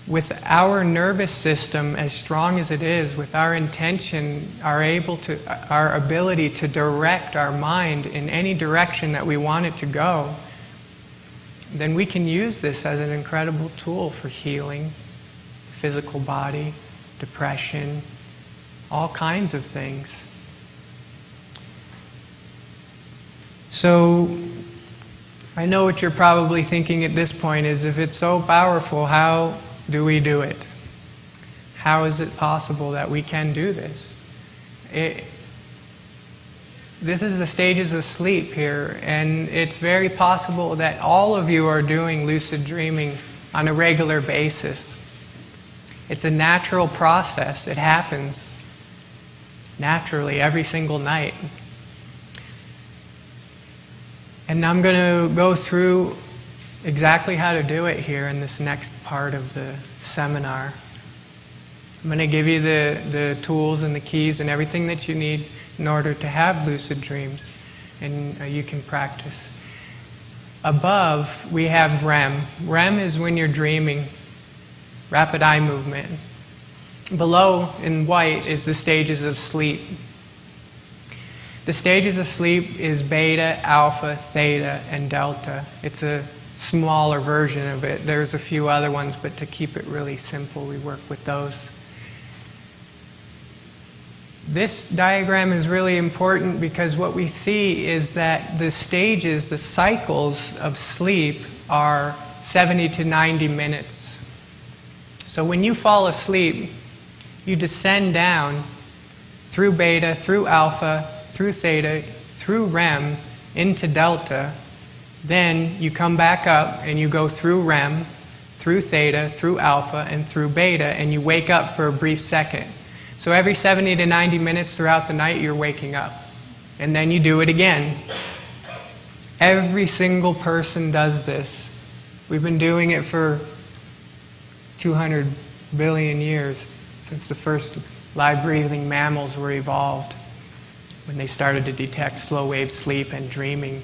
Speaker 5: With our nervous system as strong as it is, with our intention, our ability to direct our mind in any direction that we want it to go, then we can use this as an incredible tool for healing, physical body, depression, all kinds of things. So, I know what you're probably thinking at this point is, if it's so powerful, how do we do it? How is it possible that we can do this? This is the stages of sleep here, and it's very possible that all of you are doing lucid dreaming on a regular basis. It's a natural process. It happens naturally every single night. And I'm going to go through exactly how to do it here in this next part of the seminar. I'm going to give you the tools and the keys and everything that you need in order to have lucid dreams, and you can practice. Above, we have REM. REM is when you're dreaming, rapid eye movement. Below, in white, is the stages of sleep. The stages of sleep is beta, alpha, theta, and delta. It's a smaller version of it. There's a few other ones, but to keep it really simple, we work with those. This diagram is really important because what we see is that the stages, the cycles of sleep are 70 to 90 minutes. So when you fall asleep, you descend down through beta, through alpha, through theta, through REM, into delta. Then you come back up and you go through REM, through theta, through alpha, and through beta, and you wake up for a brief second. So every 70 to 90 minutes throughout the night, you're waking up. And then you do it again. Every single person does this. We've been doing it for 200 billion years, since the first live-breathing mammals were evolved, when they started to detect slow-wave sleep and dreaming.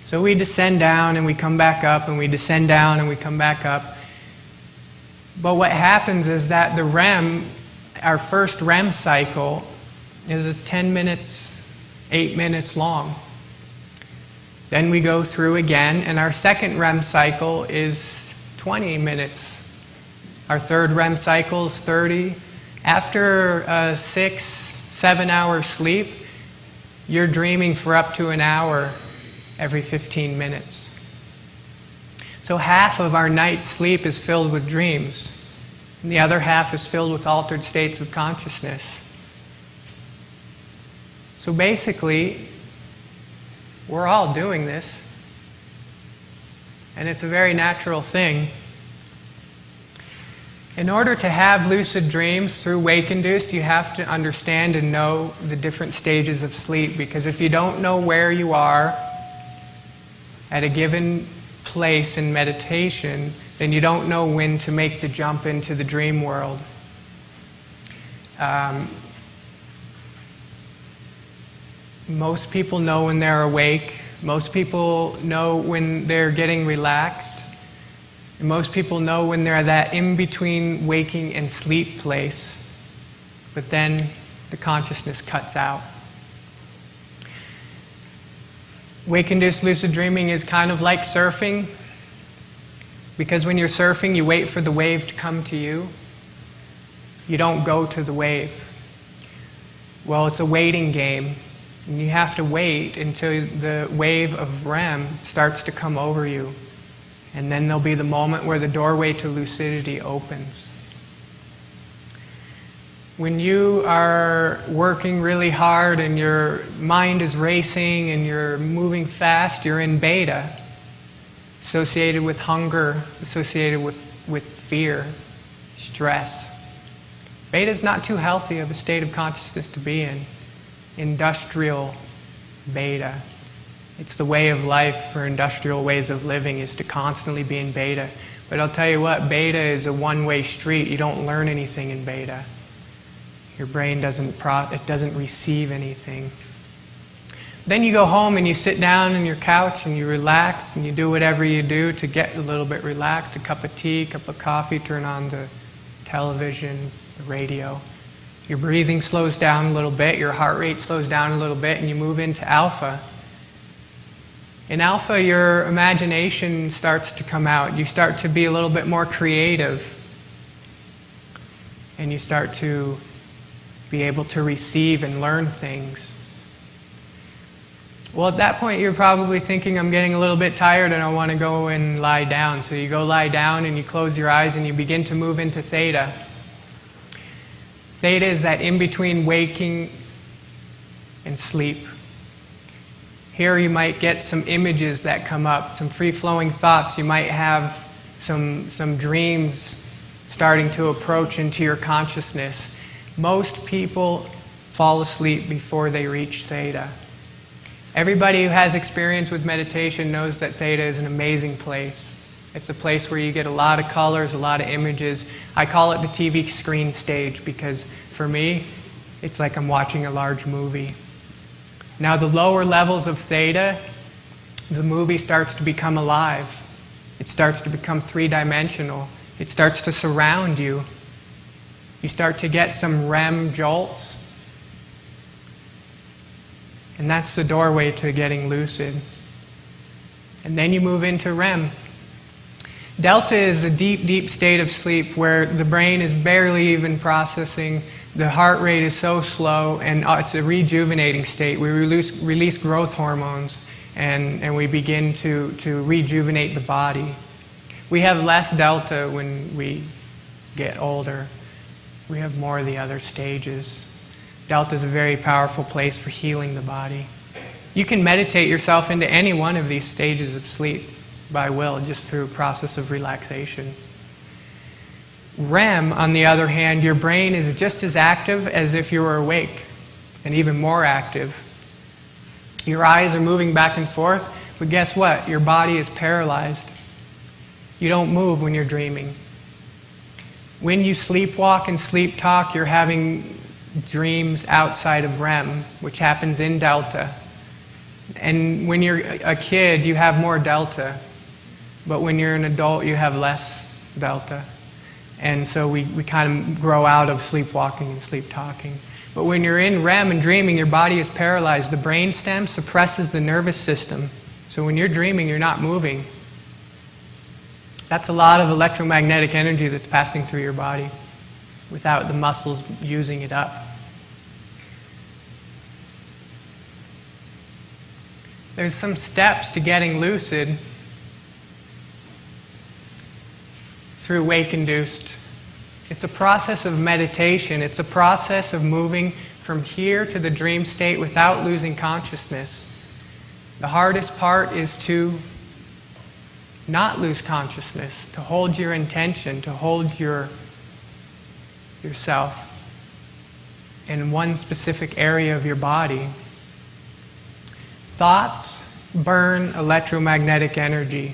Speaker 5: So we descend down and we come back up, and we descend down and we come back up. But what happens is that the REM, our first REM cycle, is 10 minutes, 8 minutes long. Then we go through again, and our second REM cycle is 20 minutes. Our third REM cycle is 30. After 6-7 hours sleep, you're dreaming for up to an hour every 15 minutes. So half of our night's sleep is filled with dreams, and the other half is filled with altered states of consciousness. So basically, we're all doing this, and it's a very natural thing. In order to have lucid dreams through wake-induced, you have to understand and know the different stages of sleep, because if you don't know where you are at a given place in meditation, then you don't know when to make the jump into the dream world. Most people know when they're awake. Most people know when they're getting relaxed. And most people know when they're that in-between waking and sleep place. But then the consciousness cuts out. Wake-induced lucid dreaming is kind of like surfing, because when you're surfing, you wait for the wave to come to you. You don't go to the wave. Well, it's a waiting game, and you have to wait until the wave of REM starts to come over you, and then there'll be the moment where the doorway to lucidity opens. When you are working really hard and your mind is racing and you're moving fast, you're in beta, associated with hunger, associated with fear, stress. Beta is not too healthy of a state of consciousness to be in. Industrial beta. It's the way of life for industrial ways of living, is to constantly be in beta. But I'll tell you what, beta is a one-way street. You don't learn anything in beta. Your brain doesn't receive anything. Then you go home and you sit down on your couch and you relax and you do whatever you do to get a little bit relaxed. A cup of tea, a cup of coffee, turn on the television, the radio. Your breathing slows down a little bit, your heart rate slows down a little bit, and you move into alpha. In alpha, your imagination starts to come out. You start to be a little bit more creative. And you start to be able to receive and learn things. Well, at that point, you're probably thinking, I'm getting a little bit tired and I want to go and lie down. So you go lie down and you close your eyes and you begin to move into theta. Theta is that in-between waking and sleep. Here you might get some images that come up, some free-flowing thoughts. You might have some dreams starting to approach into your consciousness. Most people fall asleep before they reach theta. Everybody who has experience with meditation knows that theta is an amazing place. It's a place where you get a lot of colors, a lot of images. I call it the TV screen stage because for me, it's like I'm watching a large movie. Now the lower levels of theta, the movie starts to become alive. It starts to become three-dimensional. It starts to surround you. You start to get some REM jolts. And that's the doorway to getting lucid. And then you move into REM. Delta is a deep, deep state of sleep where the brain is barely even processing. The heart rate is so slow, and it's a rejuvenating state. We release growth hormones, and we begin to rejuvenate the body. We have less delta when we get older. We have more of the other stages. Delta is a very powerful place for healing the body. You can meditate yourself into any one of these stages of sleep by will, just through a process of relaxation. REM, on the other hand, your brain is just as active as if you were awake, and even more active. Your eyes are moving back and forth, but guess what? Your body is paralyzed. You don't move when you're dreaming. When you sleepwalk and sleep talk, you're having dreams outside of REM, which happens in delta. And when you're a kid, you have more delta. But when you're an adult, you have less delta. And so we kind of grow out of sleepwalking and sleep talking. But when you're in REM and dreaming, your body is paralyzed. The brainstem suppresses the nervous system. So when you're dreaming, you're not moving. That's a lot of electromagnetic energy that's passing through your body without the muscles using it up. There's some steps to getting lucid through wake-induced. It's a process of meditation. It's a process of moving from here to the dream state without losing consciousness. The hardest part is to not lose consciousness, to hold your intention, to hold yourself in one specific area of your body. Thoughts burn electromagnetic energy.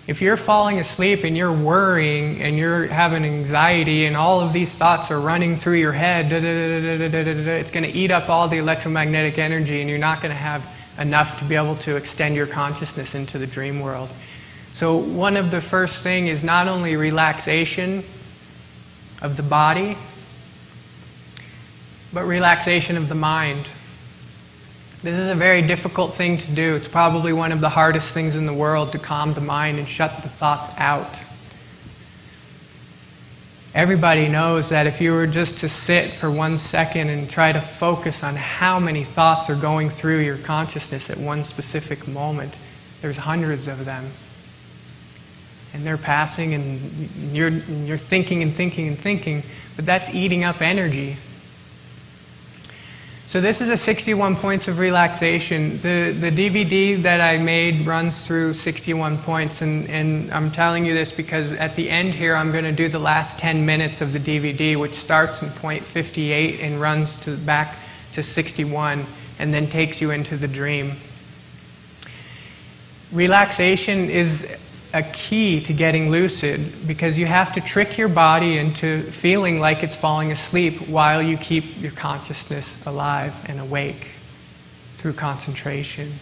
Speaker 5: If you're falling asleep and you're worrying and you're having anxiety and all of these thoughts are running through your head, it's going to eat up all the electromagnetic energy, and you're not going to have enough to be able to extend your consciousness into the dream world. So one of the first thing is not only relaxation of the body, but relaxation of the mind. This is a very difficult thing to do. It's probably one of the hardest things in the world, to calm the mind and shut the thoughts out. Everybody knows that if you were just to sit for 1 second and try to focus on how many thoughts are going through your consciousness at one specific moment, there's hundreds of them. And they're passing, and you're thinking and thinking and thinking, but that's eating up energy. So this is a 61 points of relaxation. The DVD that I made runs through 61 points, and I'm telling you this because at the end here I'm going to do the last 10 minutes of the DVD, which starts in point 58 and runs back to 61, and then takes you into the dream. Relaxation is a key to getting lucid, because you have to trick your body into feeling like it's falling asleep while you keep your consciousness alive and awake through concentration.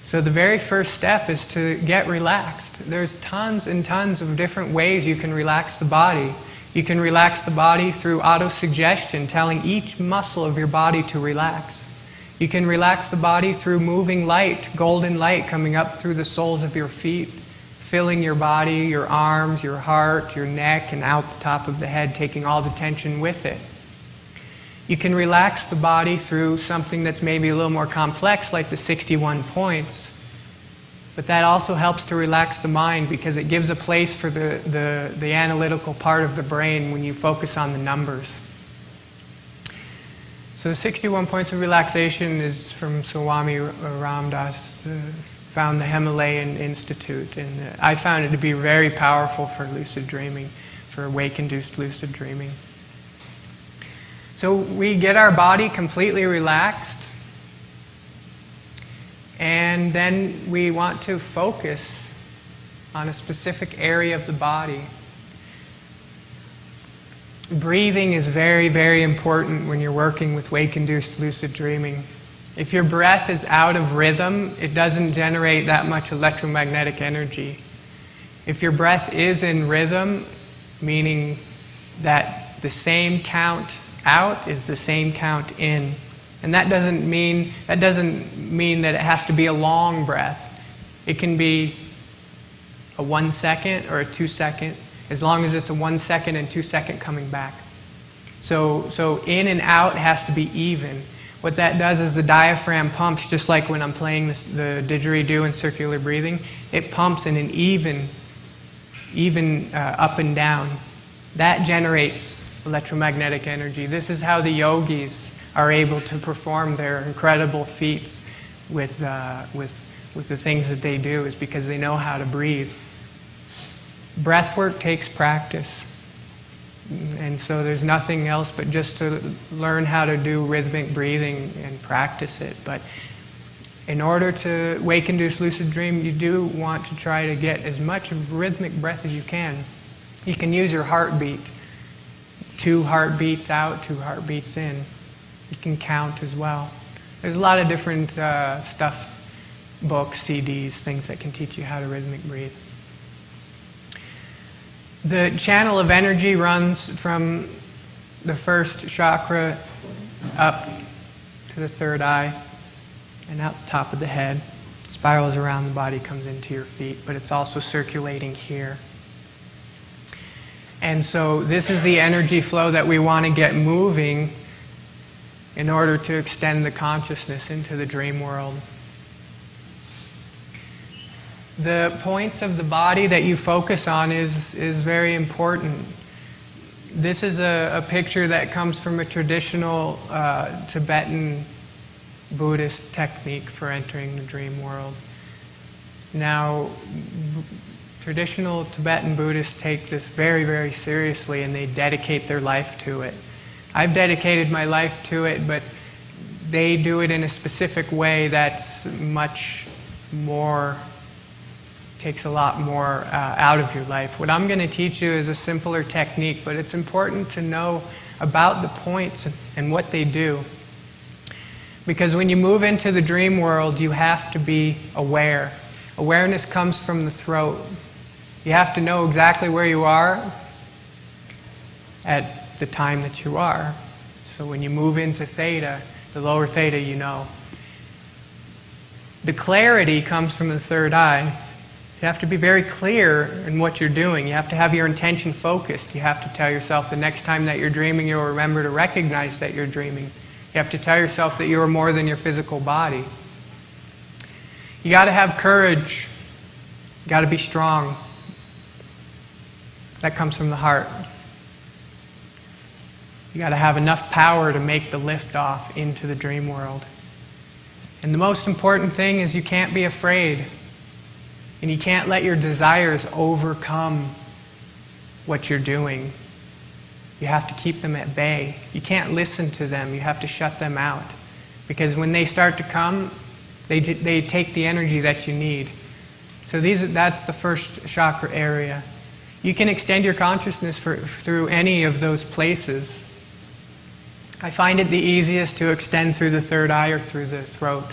Speaker 5: So the very first step is to get relaxed. There's tons and tons of different ways you can relax the body. You can relax the body through autosuggestion, telling each muscle of your body to relax. You can relax the body through moving light, golden light coming up through the soles of your feet, filling your body, your arms, your heart, your neck, and out the top of the head, taking all the tension with it. You can relax the body through something that's maybe a little more complex, like the 61 points. But that also helps to relax the mind, because it gives a place for the analytical part of the brain when you focus on the numbers. So 61 points of relaxation is from Swami Ramdas, found the Himalayan Institute, and I found it to be very powerful for lucid dreaming, for wake-induced lucid dreaming. So we get our body completely relaxed, and then we want to focus on a specific area of the body. Breathing is very, very important when you're working with wake-induced lucid dreaming. If your breath is out of rhythm, it doesn't generate that much electromagnetic energy. If your breath is in rhythm, meaning that the same count out is the same count in. And that doesn't mean that it has to be a long breath. It can be a 1 second or a 2 second, as long as it's a 1 second and 2 second coming back. So in and out has to be even. What that does is the diaphragm pumps, just like when I'm playing the didgeridoo and circular breathing. It pumps in an even up and down. That generates electromagnetic energy. This is how the yogis are able to perform their incredible feats with the things that they do, is because they know how to breathe. Breath work takes practice. And so there's nothing else but just to learn how to do rhythmic breathing and practice it. But in order to wake-induced lucid dream, you do want to try to get as much of rhythmic breath as you can. You can use your heartbeat. 2 heartbeats out, 2 heartbeats in. You can count as well. There's a lot of different stuff, books, CDs, things that can teach you how to rhythmic breathe. The channel of energy runs from the first chakra up to the third eye and out the top of the head. Spirals around the body, comes into your feet, but it's also circulating here. And so this is the energy flow that we want to get moving in order to extend the consciousness into the dream world. The points of the body that you focus on is very important. This is a picture that comes from a traditional Tibetan Buddhist technique for entering the dream world. Now, traditional Tibetan Buddhists take this very, very seriously, and they dedicate their life to it. I've dedicated my life to it, but they do it in a specific way that's much more takes a lot more out of your life. What I'm going to teach you is a simpler technique, but it's important to know about the points and what they do. Because when you move into the dream world, you have to be aware. Awareness comes from the throat. You have to know exactly where you are at the time that you are. So when you move into theta, the lower theta, you know. The clarity comes from the third eye. You have to be very clear in what you're doing. You have to have your intention focused. You have to tell yourself the next time that you're dreaming, you'll remember to recognize that you're dreaming. You have to tell yourself that you are more than your physical body. You got to have courage. You got to be strong. That comes from the heart. You got to have enough power to make the lift off into the dream world. And the most important thing is you can't be afraid. And you can't let your desires overcome what you're doing. You have to keep them at bay. You can't listen to them. You have to shut them out. Because when they start to come, they take the energy that you need. So that's the first chakra area. You can extend your consciousness through any of those places. I find it the easiest to extend through the third eye or through the throat.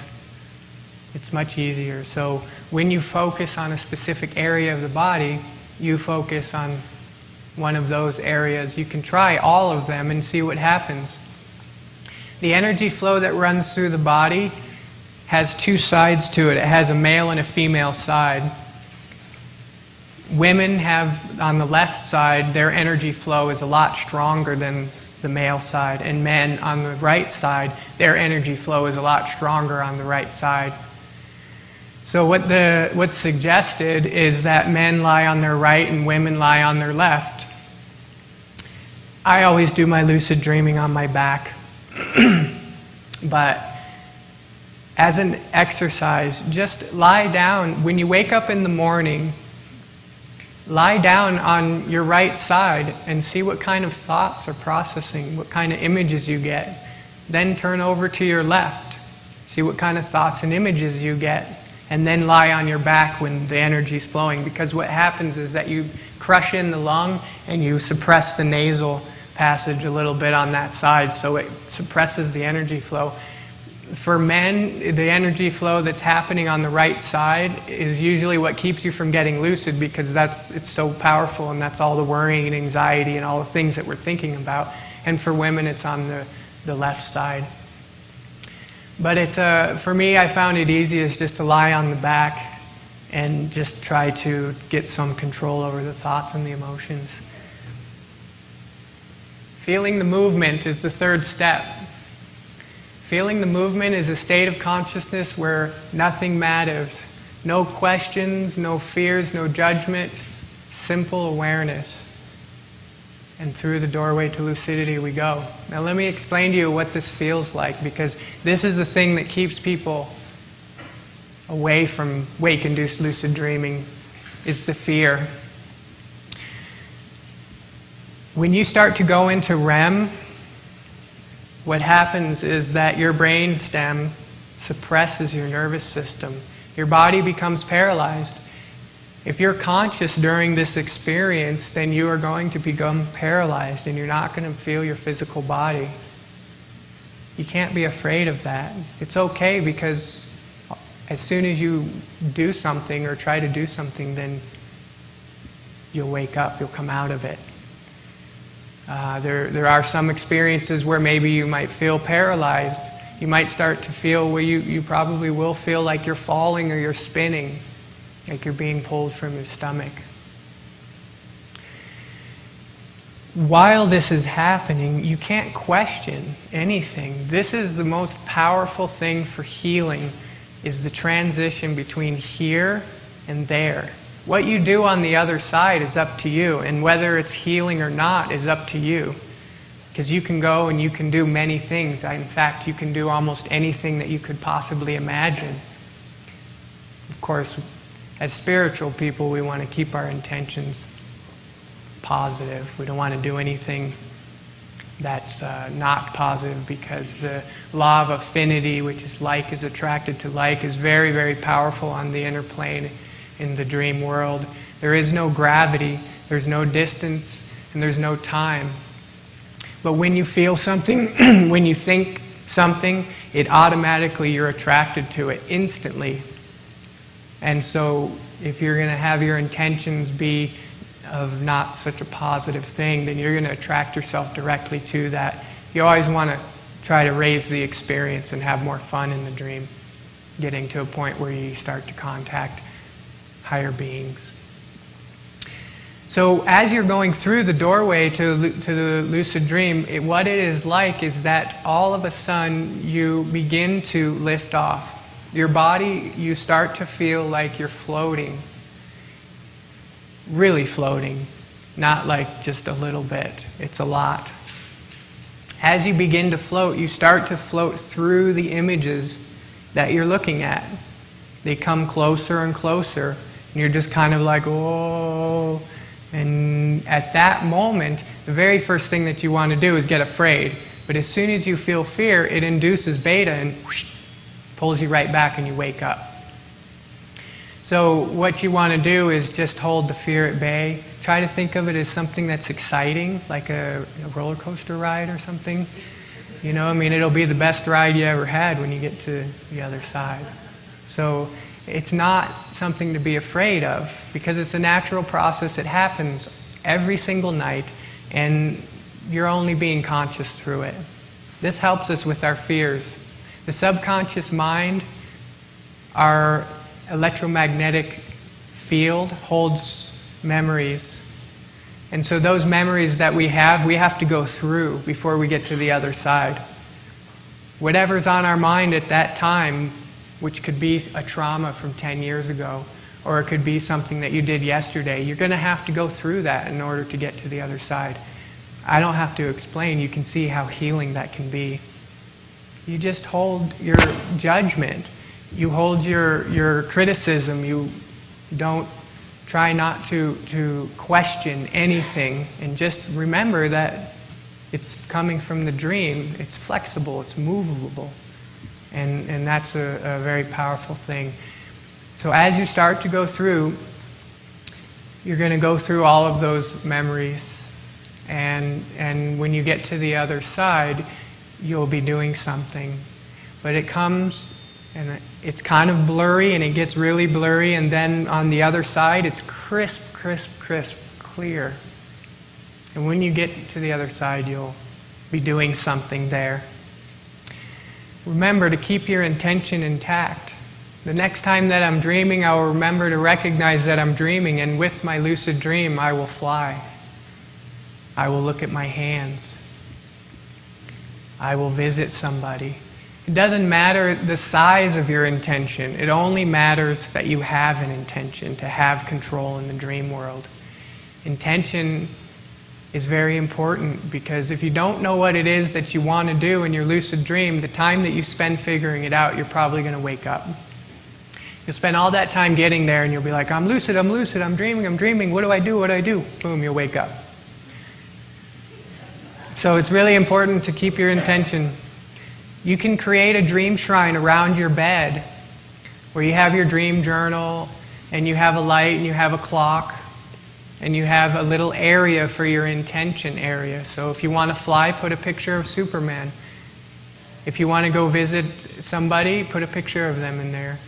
Speaker 5: It's much easier. So when you focus on a specific area of the body, you focus on one of those areas. You can try all of them and see what happens. The energy flow that runs through the body has two sides to it. It has a male and a female side. Women have, on the left side, their energy flow is a lot stronger than the male side. And men, on the right side, their energy flow is a lot stronger on the right side. So what's suggested is that men lie on their right and women lie on their left. I always do my lucid dreaming on my back. But as an exercise, just lie down. When you wake up in the morning, lie down on your right side and see what kind of thoughts are processing, what kind of images you get. Then turn over to your left. See what kind of thoughts and images you get. And then lie on your back when the energy is flowing. Because what happens is that you crush in the lung and you suppress the nasal passage a little bit on that side, so it suppresses the energy flow. For men, the energy flow that's happening on the right side is usually what keeps you from getting lucid, because it's so powerful, and that's all the worrying and anxiety and all the things that we're thinking about. And for women, it's on the left side. But for me, I found it easiest just to lie on the back and just try to get some control over the thoughts and the emotions. Feeling the movement is the third step. Feeling the movement is a state of consciousness where nothing matters. No questions, no fears, no judgment, simple awareness. And through the doorway to lucidity we go. Now let me explain to you what this feels like, because this is the thing that keeps people away from wake-induced lucid dreaming, is the fear. When you start to go into REM, what happens is that your brain stem suppresses your nervous system. Your body becomes paralyzed. If you're conscious during this experience, then you are going to become paralyzed and you're not going to feel your physical body. You can't be afraid of that. It's okay, because as soon as you do something or try to do something, then you'll wake up, you'll come out of it. There are some experiences where maybe you might feel paralyzed. You might start to feel where you probably will feel like you're falling or you're spinning, like you're being pulled from your stomach. While this is happening, you can't question anything. This is the most powerful thing for healing, is the transition between here and there. What you do on the other side is up to you, and whether it's healing or not is up to you. Because you can go and you can do many things. In fact, you can do almost anything that you could possibly imagine. Of course, as spiritual people, we want to keep our intentions positive. We don't want to do anything that's not positive, because the law of affinity, which is like is attracted to like, is very, very powerful on the inner plane. in the dream world. There is no gravity, there's no distance, and there's no time. But when you feel something, when you think something, it automatically, you're attracted to it instantly. And so if you're going to have your intentions be of not such a positive thing, then you're going to attract yourself directly to that. You always want to try to raise the experience and have more fun in the dream, getting to a point where you start to contact higher beings. So as you're going through the doorway to the lucid dream, what it is like is that all of a sudden you begin to lift off. Your body, you start to feel like you're floating. Really floating. Not like just a little bit. It's a lot. As you begin to float, you start to float through the images that you're looking at. They come closer and closer. And you're just kind of like, oh. And at that moment, the very first thing that you want to do is get afraid. But as soon as you feel fear, it induces beta and whoosh, pulls you right back and you wake up. So what you want to do is just hold the fear at bay. Try to think of it as something that's exciting, like a roller coaster ride or something. You know, I mean, it'll be the best ride you ever had when you get to the other side. So it's not something to be afraid of, because it's a natural process. It happens every single night, and you're only being conscious through it. This helps us with our fears. The subconscious mind, our electromagnetic field, holds memories. And so those memories that we have to go through before we get to the other side. Whatever's on our mind at that time, which could be a trauma from 10 years ago, or it could be something that you did yesterday, you're going to have to go through that in order to get to the other side. I don't have to explain. You can see how healing that can be. You just hold your judgment. You hold your criticism. You don't try not to question anything, and just remember that it's coming from the dream. It's flexible. It's movable. And that's a very powerful thing. So as you start to go through, you're going to go through all of those memories. And when you get to the other side, you'll be doing something. But it comes, and it's kind of blurry, and it gets really blurry. And then on the other side, it's crisp, crisp, crisp, clear. And when you get to the other side, you'll be doing something there. Remember to keep your intention intact. The next time that I'm dreaming, I will remember to recognize that I'm dreaming, and with my lucid dream, I will fly. I will look at my hands. I will visit somebody. It doesn't matter the size of your intention. It only matters that you have an intention to have control in the dream world. Intention is very important, because if you don't know what it is that you want to do in your lucid dream, the time that you spend figuring it out, you're probably going to wake up. You'll spend all that time getting there, and you'll be like, I'm lucid, I'm dreaming, what do I do, what do I do? Boom, you'll wake up. So it's really important to keep your intention. You can create a dream shrine around your bed, where you have your dream journal, and you have a light, and you have a clock, and you have a little area for your intention area. So if you want to fly, put a picture of Superman. If you want to go visit somebody, put a picture of them in there.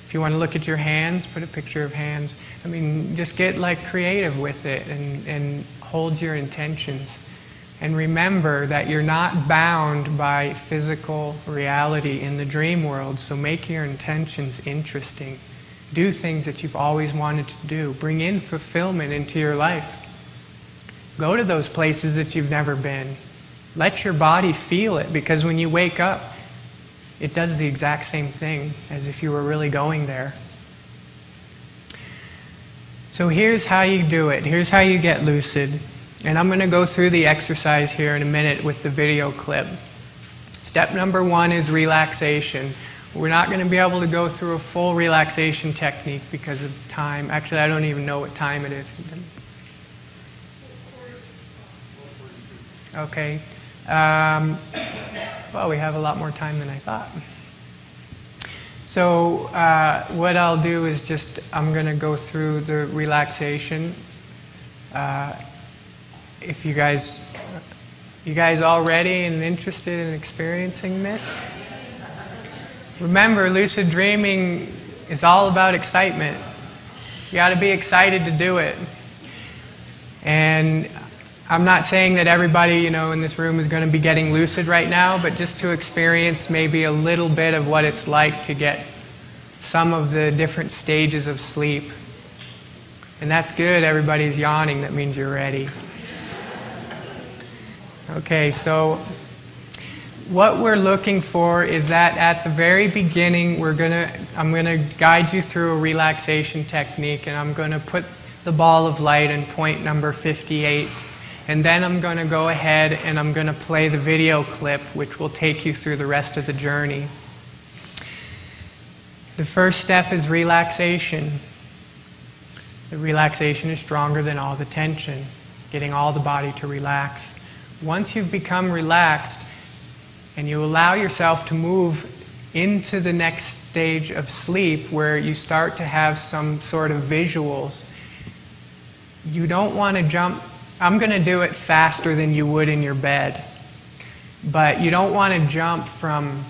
Speaker 5: If you want to look at your hands, put a picture of hands. I mean, just get like creative with it, and hold your intentions. And remember that you're not bound by physical reality in the dream world, so make your intentions interesting. Do things that you've always wanted to do. Bring in fulfillment into your life. Go to those places that you've never been. Let your body feel it, because when you wake up, it does the exact same thing as if you were really going there. So here's how you do it. Here's how you get lucid. And I'm going to go through the exercise here in a minute with the video clip. Step number 1 is relaxation. We're not going to be able to go through a full relaxation technique because of time. Actually, I don't even know what time it is. Okay. Well, we have a lot more time than I thought. So what I'll do is just, I'm going to go through the relaxation. If you guys all ready and interested in experiencing this? Remember, lucid dreaming is all about excitement. You got to be excited to do it. And I'm not saying that everybody, in this room is going to be getting lucid right now, but just to experience maybe a little bit of what it's like to get some of the different stages of sleep. And that's good. Everybody's yawning. That means you're ready. Okay, so what we're looking for is that at the very beginning, I'm going to guide you through a relaxation technique, and I'm going to put the ball of light in point number 58. And then I'm going to go ahead and I'm going to play the video clip, which will take you through the rest of the journey. The first step is relaxation. The relaxation is stronger than all the tension, getting all the body to relax. Once you've become relaxed and you allow yourself to move into the next stage of sleep where you start to have some sort of visuals, you don't want to jump. I'm going to do it faster than you would in your bed, but you don't want to jump from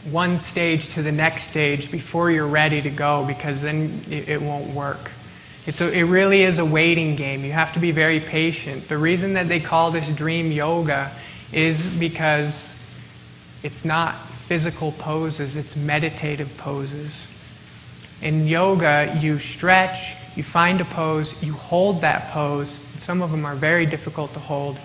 Speaker 5: one stage to the next stage before you're ready to go, because then it won't work. It really is a waiting game. You have to be very patient. The reason that they call this dream yoga is because it's not physical poses, it's meditative poses. In yoga, you stretch, you find a pose, you hold that pose. Some of them are very difficult to hold,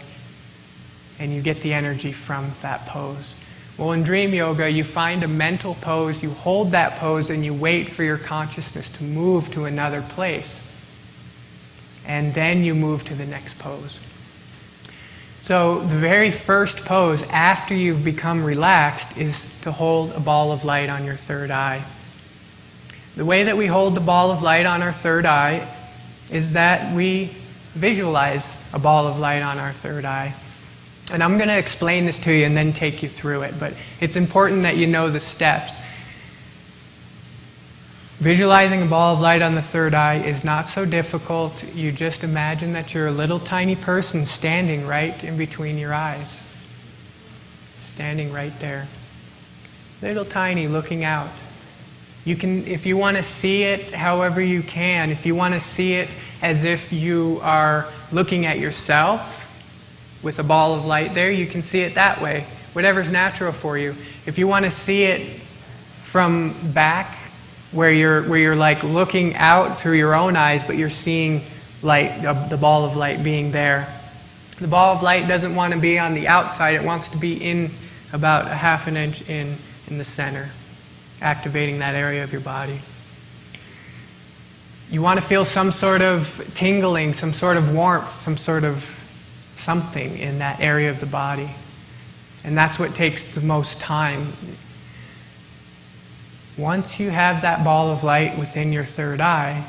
Speaker 5: and you get the energy from that pose. Well, in dream yoga, you find a mental pose, you hold that pose, and you wait for your consciousness to move to another place. And then you move to the next pose. So the very first pose after you've become relaxed is to hold a ball of light on your third eye. The way that we hold the ball of light on our third eye is that we visualize a ball of light on our third eye. And I'm going to explain this to you and then take you through it, but it's important that you know the steps. Visualizing a ball of light on the third eye is not so difficult. You just imagine that you're a little tiny person standing right in between your eyes. Standing right there. Little tiny, looking out. You can, if you want to see it however you can, if you want to see it as if you are looking at yourself with a ball of light there, you can see it that way. Whatever's natural for you. If you want to see it from back, where you're like looking out through your own eyes, but you're seeing light, the ball of light being there. The ball of light doesn't want to be on the outside, it wants to be in about a half an inch in the center, activating that area of your body. You want to feel some sort of tingling, some sort of warmth, some sort of something in that area of the body. And that's what takes the most time. Once you have that ball of light within your third eye,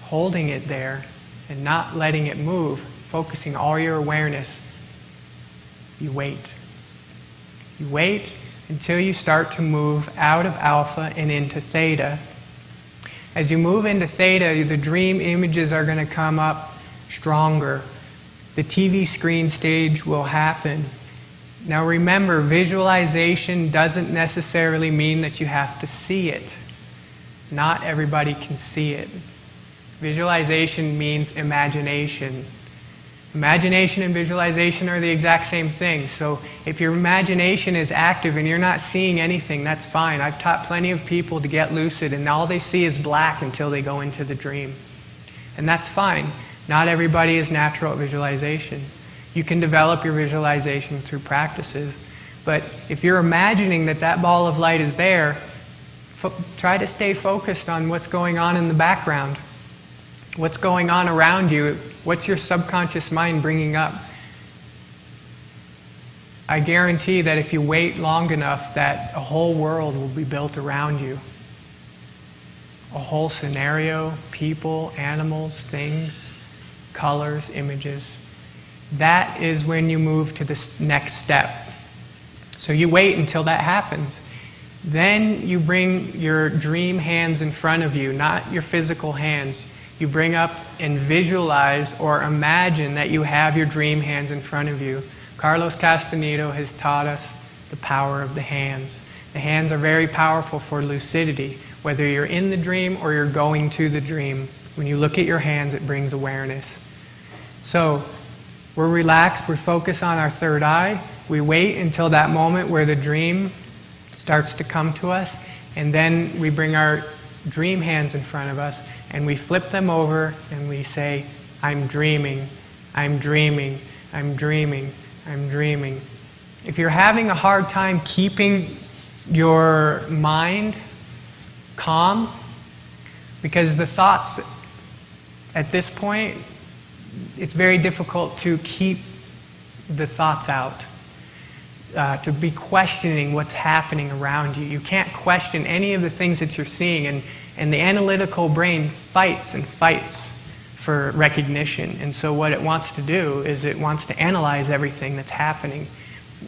Speaker 5: holding it there and not letting it move, focusing all your awareness, you wait. You wait until you start to move out of alpha and into theta. As you move into theta, the dream images are going to come up stronger. The TV screen stage will happen. Now remember, visualization doesn't necessarily mean that you have to see it. Not everybody can see it. Visualization means imagination. Imagination and visualization are the exact same thing. So if your imagination is active and you're not seeing anything, that's fine. I've taught plenty of people to get lucid and all they see is black until they go into the dream. And that's fine. Not everybody is natural at visualization. You can develop your visualization through practices. But if you're imagining that that ball of light is there, try to stay focused on what's going on in the background. What's going on around you? What's your subconscious mind bringing up? I guarantee that if you wait long enough, that a whole world will be built around you. A whole scenario, people, animals, things, colors, images. That is when you move to the next step. So you wait until that happens. Then you bring your dream hands in front of you, not your physical hands. You bring up and visualize or imagine that you have your dream hands in front of you. Carlos Castaneda has taught us the power of the hands. The hands are very powerful for lucidity, whether you're in the dream or you're going to the dream. When you look at your hands, it brings awareness. So we're relaxed, we focus on our third eye, we wait until that moment where the dream starts to come to us, and then we bring our dream hands in front of us and we flip them over and we say, I'm dreaming, I'm dreaming, I'm dreaming, I'm dreaming. If you're having a hard time keeping your mind calm, because the thoughts at this point, it's very difficult to keep the thoughts out, to be questioning what's happening around you. You can't question any of the things that you're seeing, and the analytical brain fights and fights for recognition. And so what it wants to do is it wants to analyze everything that's happening.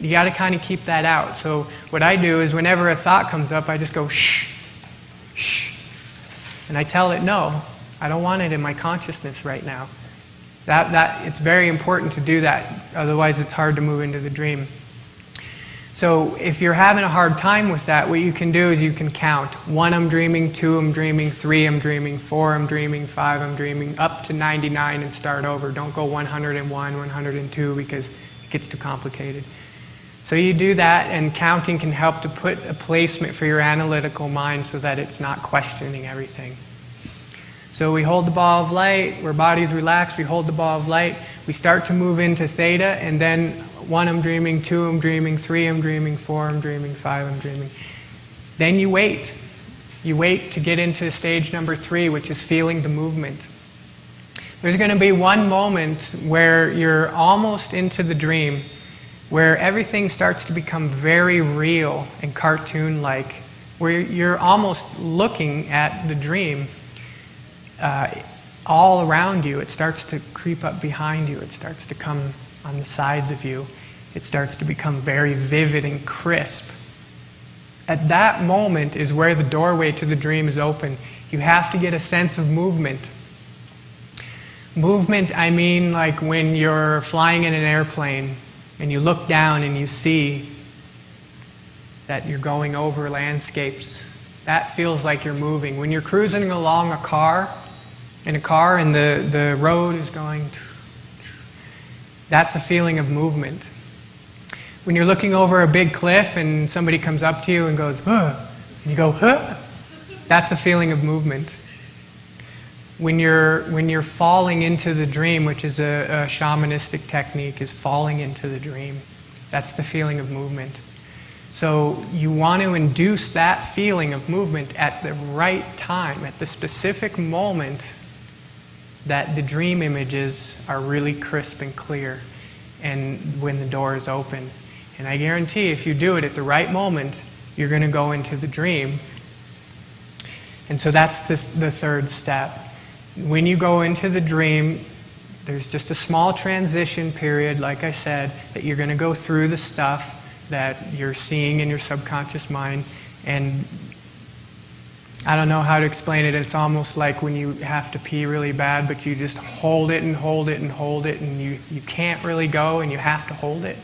Speaker 5: You got to kind of keep that out. So what I do is whenever a thought comes up, I just go shh, shh, and I tell it, no, I don't want it in my consciousness right now. It's very important to do that, otherwise it's hard to move into the dream. So if you're having a hard time with that, what you can do is you can count. 1, I'm dreaming, 2, I'm dreaming, 3, I'm dreaming, 4, I'm dreaming, 5, I'm dreaming, up to 99 and start over. Don't go 101, 102 because it gets too complicated. So you do that, and counting can help to put a placement for your analytical mind so that it's not questioning everything. So we hold the ball of light, our body's relaxed, we hold the ball of light, we start to move into theta, and then 1, I'm dreaming, 2, I'm dreaming, 3, I'm dreaming, 4, I'm dreaming, 5, I'm dreaming. Then you wait. You wait to get into stage number 3, which is feeling the movement. There's going to be one moment where you're almost into the dream, where everything starts to become very real and cartoon-like, where you're almost looking at the dream all around you. It starts to creep up behind you. It starts to come on the sides of you. It starts to become very vivid and crisp. At that moment is where the doorway to the dream is open. You have to get a sense of movement. Movement, I mean like when you're flying in an airplane and you look down and you see that you're going over landscapes. That feels like you're moving. When you're cruising along a car, and the road is going, that's a feeling of movement. When you're looking over a big cliff and somebody comes up to you and goes, huh, and you go, huh, that's a feeling of movement. When you're falling into the dream, which is a shamanistic technique, is falling into the dream, that's the feeling of movement. So you want to induce that feeling of movement at the right time, at the specific moment that the dream images are really crisp and clear, and when the door is open. And I guarantee if you do it at the right moment, you're going to go into the dream. And so that's the third step. When you go into the dream, there's just a small transition period, like I said, that you're going to go through the stuff that you're seeing in your subconscious mind. And I don't know how to explain it. It's almost like when you have to pee really bad, but you just hold it and hold it and hold it, and you can't really go and you have to hold it.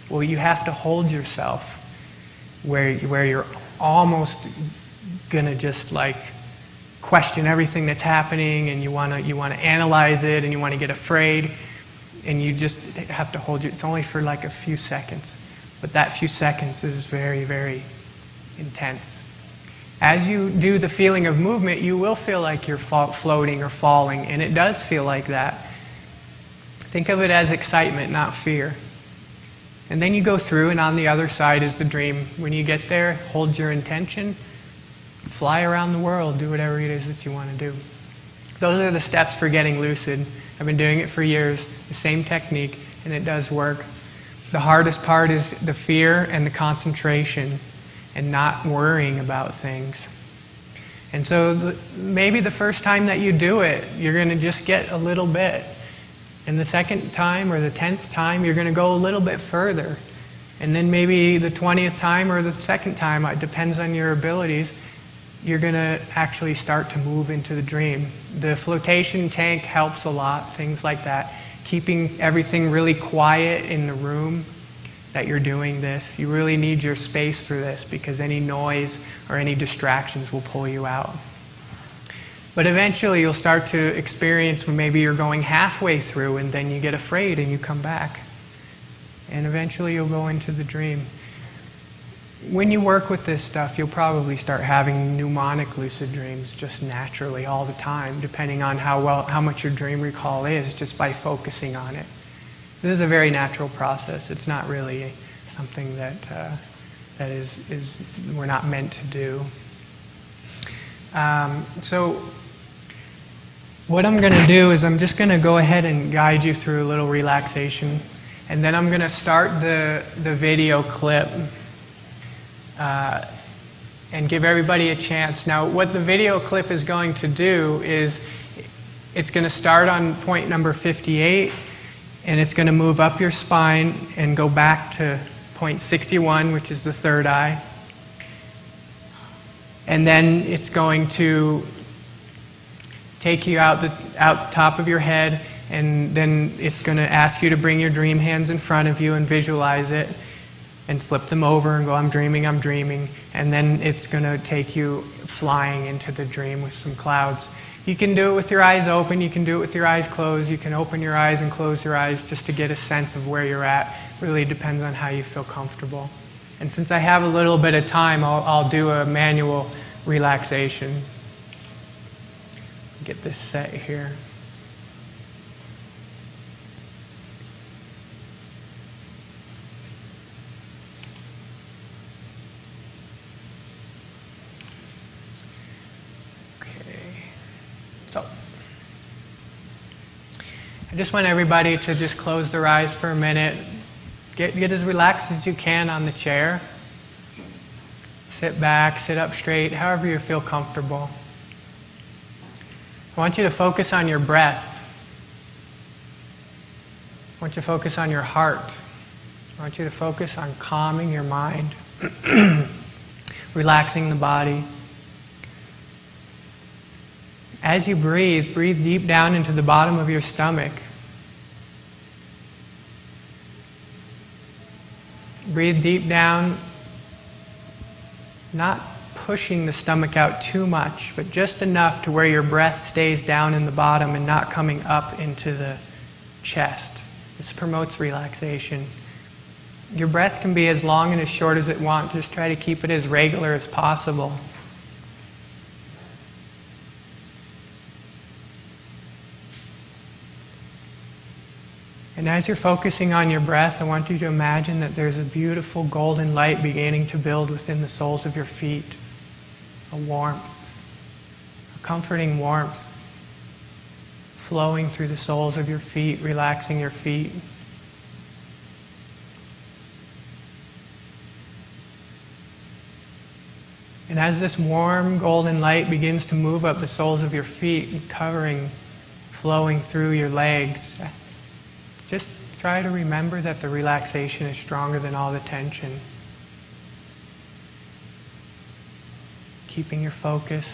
Speaker 5: Well, you have to hold yourself where you're almost going to just like question everything that's happening, and you want to analyze it, and you want to get afraid, and you just have to hold it. It's only for like a few seconds, but that few seconds is very, very intense. As you do the feeling of movement, you will feel like you're floating or falling, and it does feel like that. Think of it as excitement, not fear. And then you go through, and on the other side is the dream. When you get there, hold your intention, fly around the world, do whatever it is that you want to do. Those are the steps for getting lucid. I've been doing it for years, the same technique, and it does work. The hardest part is the fear and the concentration and not worrying about things. And so maybe the first time that you do it, you're going to just get a little bit. And the second time or the 10th time, you're going to go a little bit further. And then maybe the 20th time or the second time, it depends on your abilities, you're going to actually start to move into the dream. The flotation tank helps a lot, things like that. Keeping everything really quiet in the room that you're doing this. You really need your space through this because any noise or any distractions will pull you out. But eventually you'll start to experience when maybe you're going halfway through and then you get afraid and you come back. And eventually you'll go into the dream. When you work with this stuff, you'll probably start having mnemonic lucid dreams just naturally all the time, depending on how much your dream recall is, just by focusing on it. This is a very natural process. It's not really something that we're not meant to do. So what I'm going to do is I'm just going to go ahead and guide you through a little relaxation, and then I'm going to start the video clip and give everybody a chance. Now, what the video clip is going to do is it's going to start on point number 58, and it's going to move up your spine and go back to point 61, which is the third eye. And then it's going to take you out the top of your head, and then it's going to ask you to bring your dream hands in front of you and visualize it, and flip them over and go, I'm dreaming, I'm dreaming. And then it's going to take you flying into the dream with some clouds. You can do it with your eyes open, you can do it with your eyes closed, you can open your eyes and close your eyes just to get a sense of where you're at. Really depends on how you feel comfortable. And since I have a little bit of time, I'll do a manual relaxation. Get this set here. So, I just want everybody to just close their eyes for a minute. Get as relaxed as you can on the chair. Sit back, sit up straight, however you feel comfortable. I want you to focus on your breath. I want you to focus on your heart. I want you to focus on calming your mind, relaxing the body. As you breathe, breathe deep down into the bottom of your stomach. Breathe deep down, not pushing the stomach out too much, but just enough to where your breath stays down in the bottom and not coming up into the chest. This promotes relaxation. Your breath can be as long and as short as it wants. Just try to keep it as regular as possible. And as you're focusing on your breath, I want you to imagine that there's a beautiful golden light beginning to build within the soles of your feet. A warmth, a comforting warmth flowing through the soles of your feet, relaxing your feet. And as this warm golden light begins to move up the soles of your feet, covering, flowing through your legs, just try to remember that the relaxation is stronger than all the tension. Keeping your focus.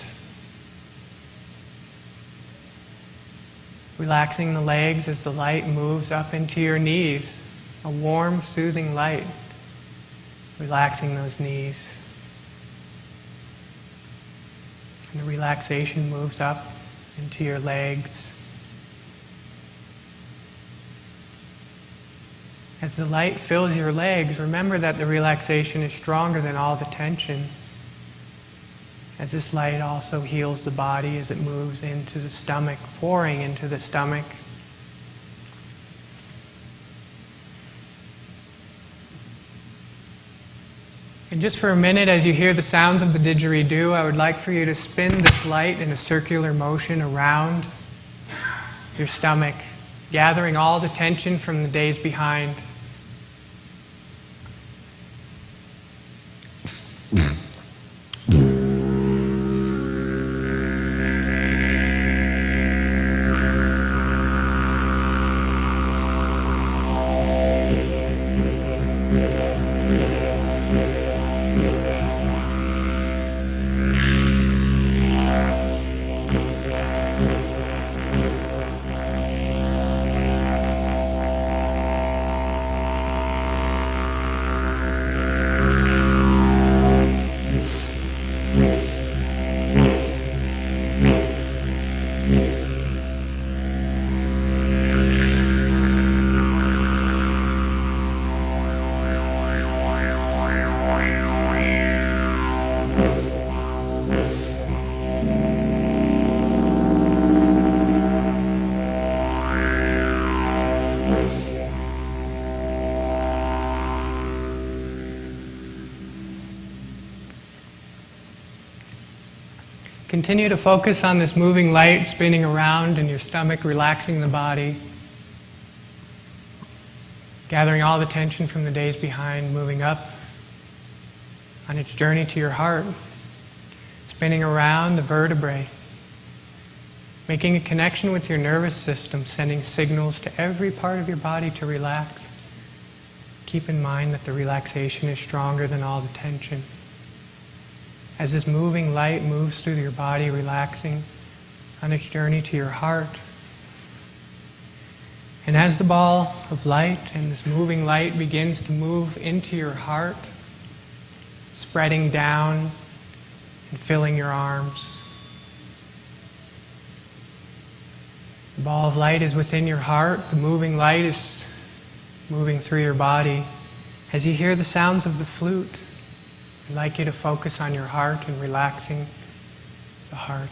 Speaker 5: Relaxing the legs as the light moves up into your knees. A warm, soothing light. Relaxing those knees. And the relaxation moves up into your legs. As the light fills your legs, remember that the relaxation is stronger than all the tension. As this light also heals the body as it moves into the stomach, pouring into the stomach. And just for a minute, as you hear the sounds of the didgeridoo, I would like for you to spin this light in a circular motion around your stomach, gathering all the tension from the days behind. Continue to focus on this moving light spinning around in your stomach, relaxing the body, gathering all the tension from the days behind, moving up on its journey to your heart, spinning around the vertebrae, making a connection with your nervous system, sending signals to every part of your body to relax. Keep in mind that the relaxation is stronger than all the tension. As this moving light moves through your body, relaxing on its journey to your heart. And as the ball of light and this moving light begins to move into your heart, spreading down and filling your arms, the ball of light is within your heart, the moving light is moving through your body. As you hear the sounds of the flute, I'd like you to focus on your heart and relaxing the heart.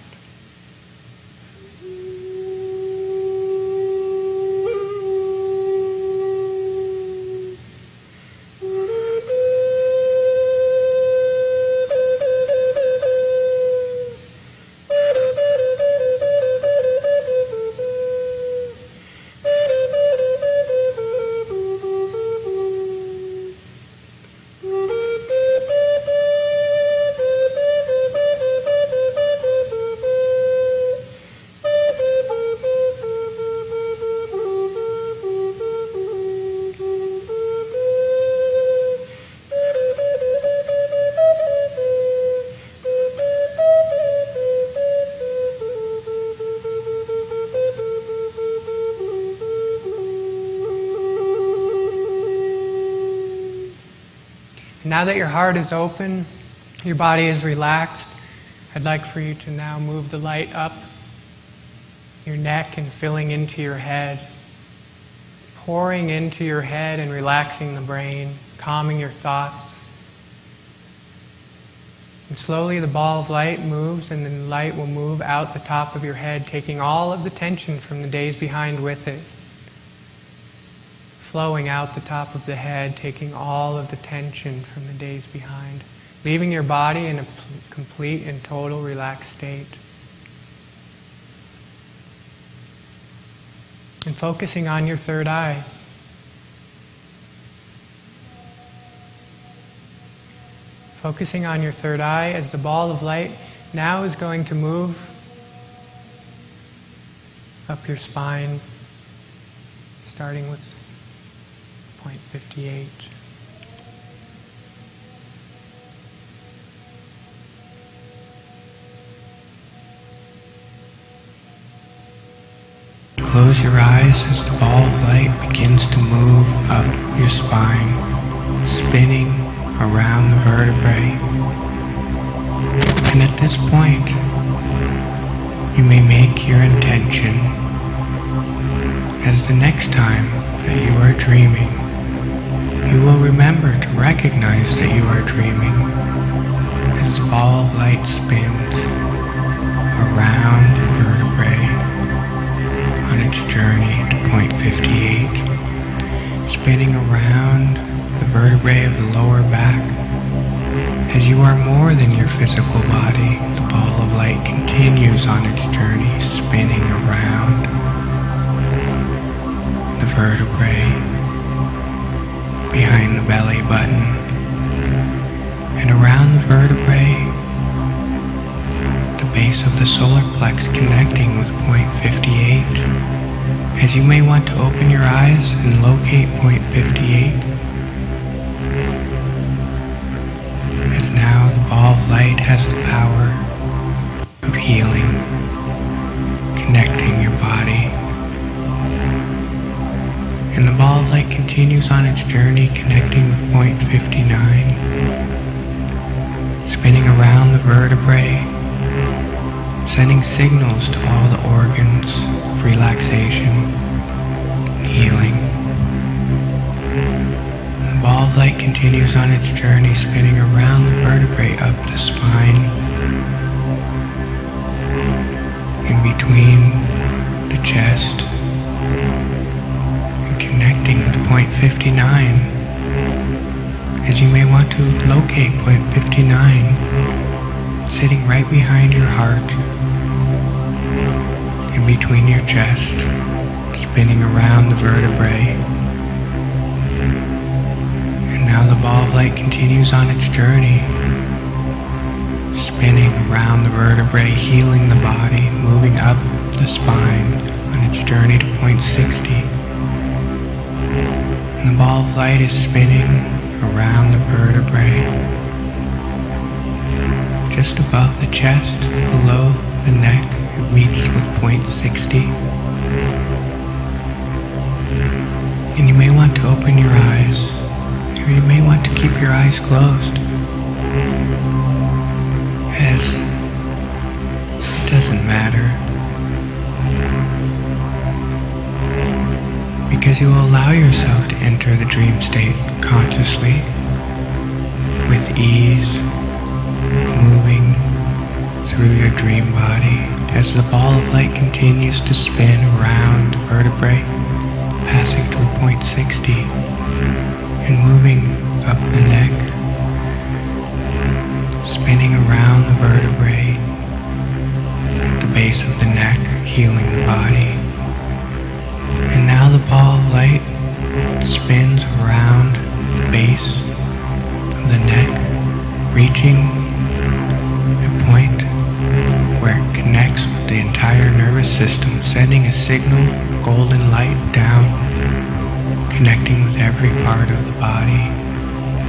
Speaker 5: Now that your heart is open, your body is relaxed, I'd like for you to now move the light up your neck and filling into your head, pouring into your head and relaxing the brain, calming your thoughts. And slowly the ball of light moves, and then the light will move out the top of your head, taking all of the tension from the days behind with it. Flowing out the top of the head, taking all of the tension from the days behind, leaving your body in a complete and total relaxed state. And focusing on your third eye. Focusing on your third eye as the ball of light now is going to move up your spine, starting with point 58.
Speaker 6: Close your eyes as the ball of light begins to move up your spine, spinning around the vertebrae. And at this point, you may make your intention as the next time that you are dreaming, you will remember to recognize that you are dreaming as the ball of light spins around the vertebrae on its journey to point 58, spinning around the vertebrae of the lower back. As you are more than your physical body, the ball of light continues on its journey, spinning around the vertebrae behind the belly button and around the vertebrae, the base of the solar plex connecting with point 58. As you may want to open your eyes and locate point 58, as now the ball of light has the power of healing, connecting your body. And the ball of light continues on its journey, connecting with point 59, spinning around the vertebrae, sending signals to all the organs of relaxation and healing. And the ball of light continues on its journey, spinning around the vertebrae up the spine, in between the chest, connecting to point 59. As you may want to locate point 59,
Speaker 5: sitting right behind your heart, in between your chest, spinning around the vertebrae. And now the ball of light continues on its journey, spinning around the vertebrae, healing the body, moving up the spine on its journey to point 60. And the ball of light is spinning around the vertebrae, just above the chest, below the neck. It meets with point 60. And you may want to open your eyes, or you may want to keep your eyes closed, as it doesn't matter, because you will allow yourself to enter the dream state consciously, with ease, moving through your dream body as the ball of light continues to spin around the vertebrae, passing through point 60 and moving up the neck, spinning around the vertebrae, the base of the neck, healing the body. And now the ball of light spins around the base of the neck, reaching a point where it connects with the entire nervous system, sending a signal, golden light down, connecting with every part of the body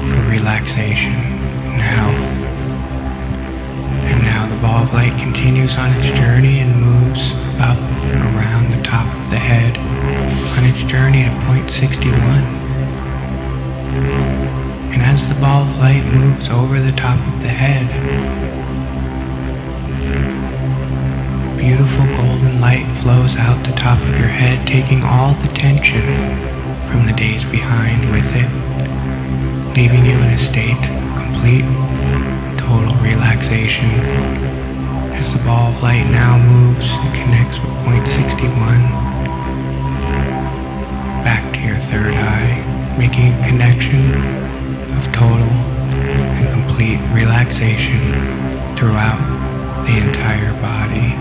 Speaker 5: for relaxation and health. And now the ball of light continues on its journey and moves up around the top of the head on its journey to point 61. And as the ball of light moves over the top of the head, beautiful golden light flows out the top of your head, taking all the tension from the days behind with it, leaving you in a state of complete, total relaxation. As the ball of light now moves and connects with point 61, back to your third eye, making a connection of total and complete relaxation throughout the entire body.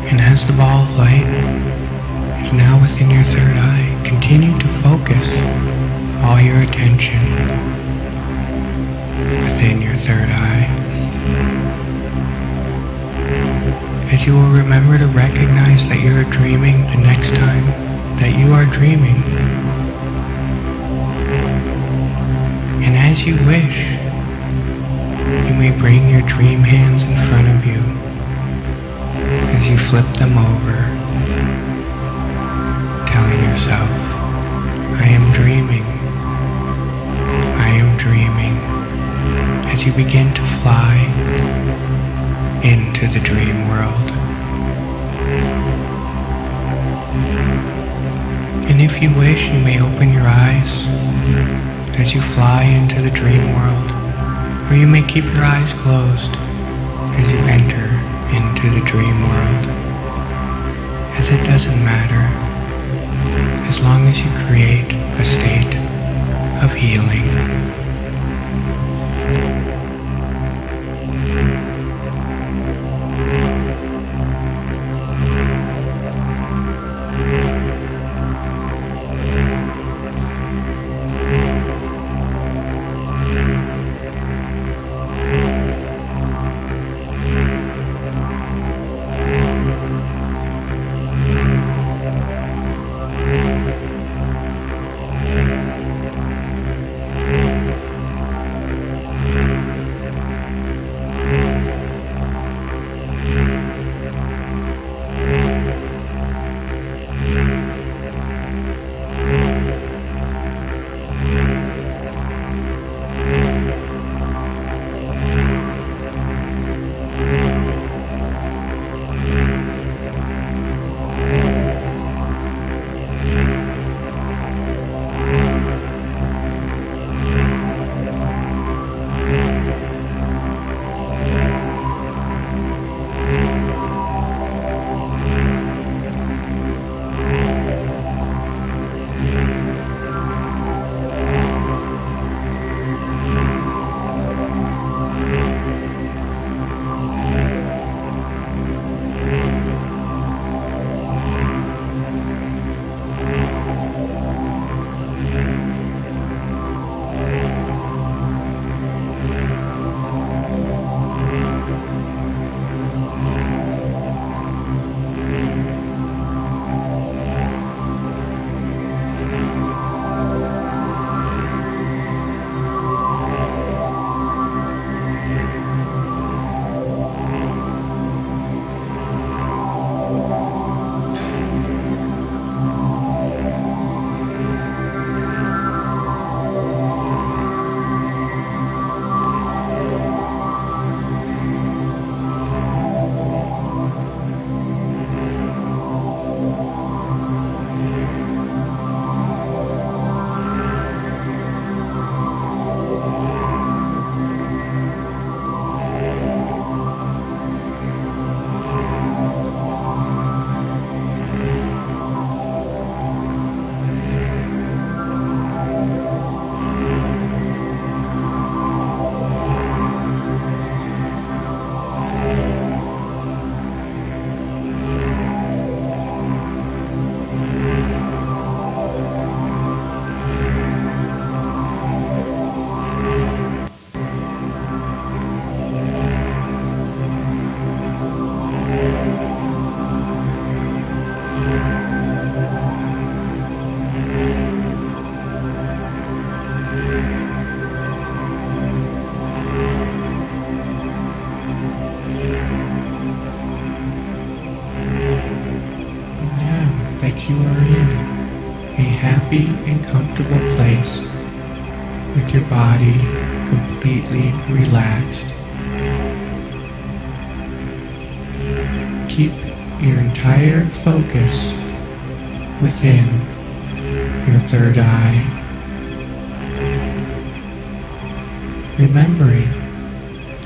Speaker 5: And as the ball of light is now within your third eye, continue to focus all your attention within your third eye, as you will remember to recognize that you are dreaming the next time that you are dreaming. And as you wish, you may bring your dream hands in front of you as you flip them over, telling yourself, I am dreaming, I am dreaming, as you begin to fly into the dream world. And if you wish, you may open your eyes as you fly into the dream world, or you may keep your eyes closed as you enter into the dream world, as it doesn't matter, as long as you create a state of healing. that you are in a happy and comfortable place with your body completely relaxed. Keep your entire focus within your third eye, remembering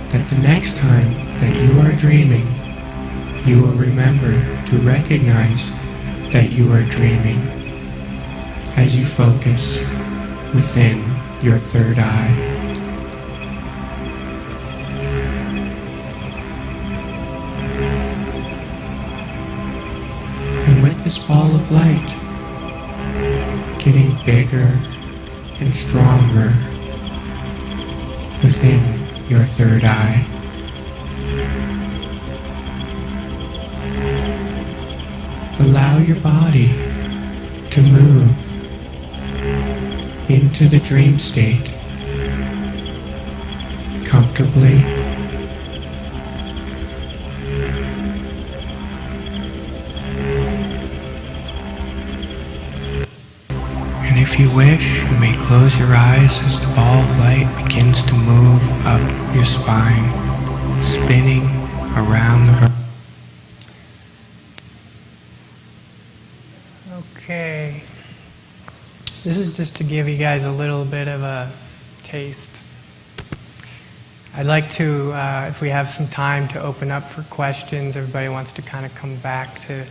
Speaker 5: that the next time that you are dreaming, you will remember to recognize that you are dreaming as you focus within your third eye. And with this ball of light getting bigger and stronger within your third eye, allow your body to move into the dream state comfortably and if you wish, you may close your eyes as the ball of light begins to move up your spine, spinning around the room. Okay. This is just to give you guys a little bit of a taste. I'd like to, if we have some time, to open up for questions. Everybody wants to kind of come back to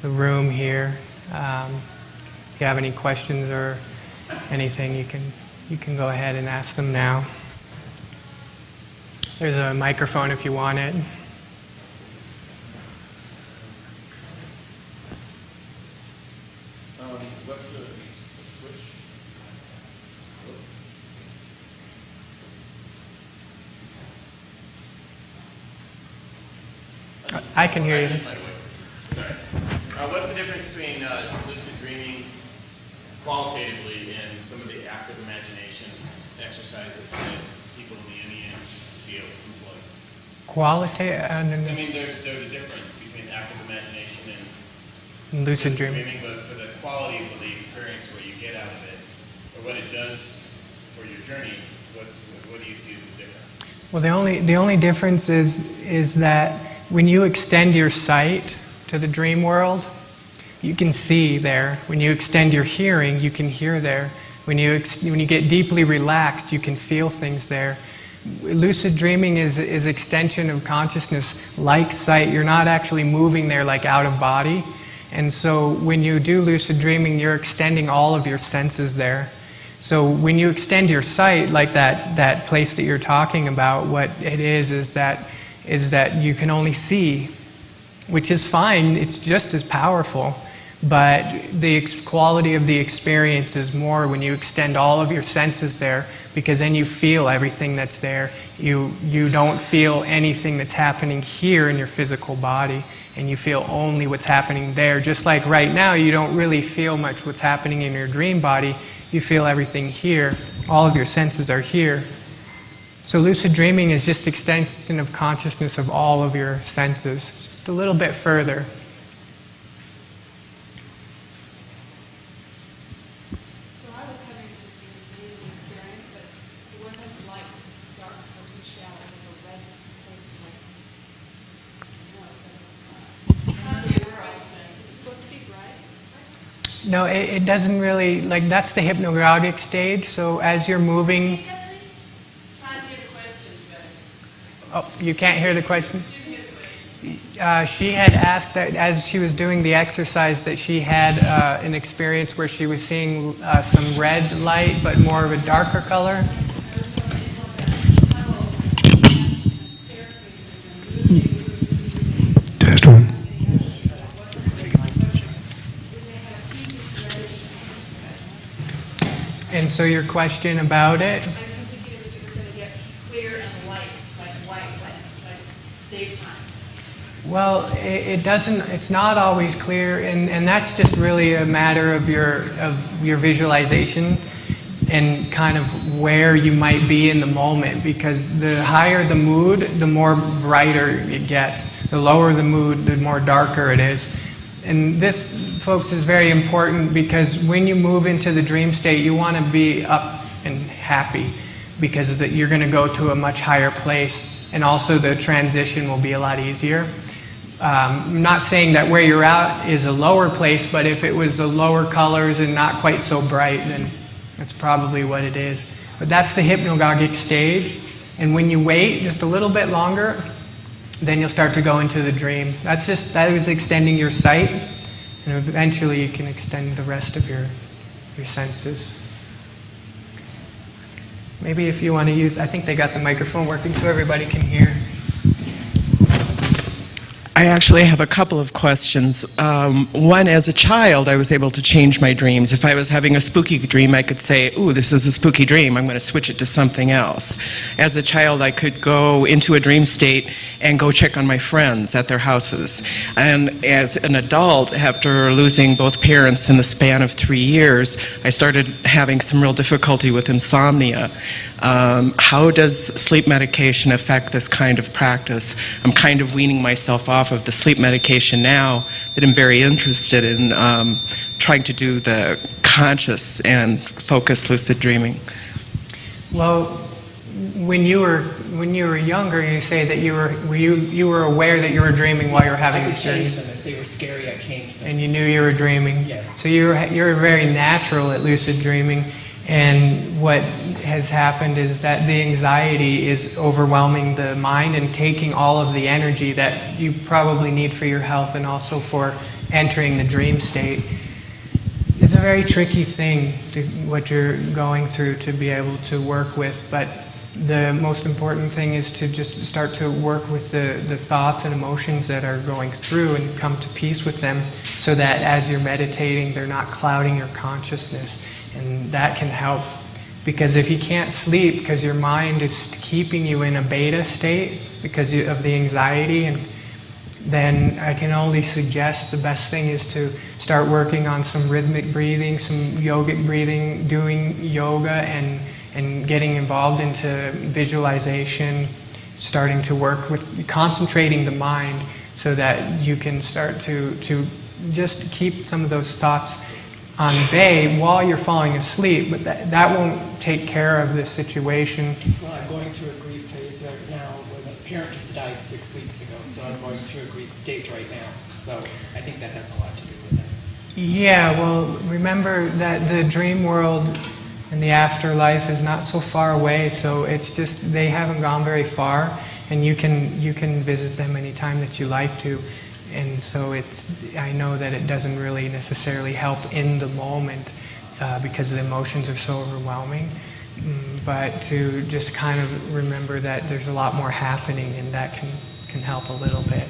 Speaker 5: the room here. If you have any questions or anything, you can go ahead and ask them now. There's a microphone if you want it.
Speaker 11: What's the switch?
Speaker 5: I can hear you.
Speaker 11: Sorry. What's the difference between lucid dreaming qualitatively and some of the active imagination exercises that people in the NEN feel employ?
Speaker 5: Qualitative?
Speaker 11: I mean, there's a difference between active imagination and
Speaker 5: lucid dreaming.
Speaker 11: But for the quality of the experience, what you get out of it, or what it does for your journey, what do you see as the difference?
Speaker 5: Well, the only difference is that when you extend your sight to the dream world, you can see there. When you extend your hearing, you can hear there. When you get deeply relaxed, you can feel things there. Lucid dreaming is extension of consciousness, like sight. You're not actually moving there like out of body. And so when you do lucid dreaming, you're extending all of your senses there. So when you extend your sight, like that place that you're talking about, what it is that you can only see, which is fine, it's just as powerful, but the quality of the experience is more when you extend all of your senses there, because then you feel everything that's there. You don't feel anything that's happening here in your physical body, and you feel only what's happening there. Just like right now, you don't really feel much what's happening in your dream body. You feel everything here. All of your senses are here. So lucid dreaming is just extension of consciousness of all of your senses, just a little bit further.
Speaker 12: So I was having a breathing experience, but it wasn't like dark versus shadows, like a red place, like how do you world? Is it supposed to be bright?
Speaker 5: No, it doesn't really, like that's the hypnagogic stage, so as you're moving... Oh, you can't hear the question? She had asked that as she was doing the exercise that she had an experience where she was seeing some red light, but more of a darker color.
Speaker 4: Test one.
Speaker 5: And so your question about it? Well, it doesn't. It's not always clear, and that's just really a matter of your visualization and kind of where you might be in the moment. Because the higher the mood, the more brighter it gets. The lower the mood, the more darker it is. And this, folks, is very important because when you move into the dream state, you want to be up and happy because you're going to go to a much higher place, and also the transition will be a lot easier. I'm not saying that where you're at is a lower place, but if it was a lower colors and not quite so bright, then that's probably what it is. But that's the hypnagogic stage, and when you wait just a little bit longer, then you'll start to go into the dream. That is extending your sight, and eventually you can extend the rest of your senses. Maybe if you want to use, I think they got the microphone working so everybody can hear.
Speaker 13: I actually have a couple of questions. One, as a child, I was able to change my dreams. If I was having a spooky dream, I could say, ooh, this is a spooky dream, I'm going to switch it to something else. As a child, I could go into a dream state and go check on my friends at their houses. And as an adult, after losing both parents in the span of 3 years, I started having some real difficulty with insomnia. How does sleep medication affect this kind of practice? I'm kind of weaning myself off of the sleep medication now, that I'm very interested in trying to do the conscious and focused lucid dreaming.
Speaker 5: Well, when you were younger, you say that you were aware that you were dreaming while you were having
Speaker 13: I could change
Speaker 5: dreams.
Speaker 13: them. If they were scary, I changed them.
Speaker 5: And you knew you were dreaming.
Speaker 13: Yes.
Speaker 5: So you're very natural at lucid dreaming. And what has happened is that the anxiety is overwhelming the mind and taking all of the energy that you probably need for your health and also for entering the dream state. It's a very tricky thing, what you're going through, to be able to work with, but the most important thing is to just start to work with the thoughts and emotions that are going through and come to peace with them, so that as you're meditating, they're not clouding your consciousness. And that can help, because if you can't sleep because your mind is keeping you in a beta state because of the anxiety, and then I can only suggest the best thing is to start working on some rhythmic breathing, some yogic breathing, doing yoga and getting involved into visualization, starting to work with concentrating the mind so that you can start to just keep some of those thoughts on bay while you're falling asleep, but that won't take care of the situation.
Speaker 13: Well, I'm going through a grief phase right now where the parent just died 6 weeks ago, so I'm going through a grief stage right now. So I think that has a lot to do with it.
Speaker 5: Yeah, well, remember that the dream world and the afterlife is not so far away, so it's just they haven't gone very far, and you can visit them anytime that you like to. And so I know that it doesn't really necessarily help in the moment because the emotions are so overwhelming, but to just kind of remember that there's a lot more happening, and that can help a little bit.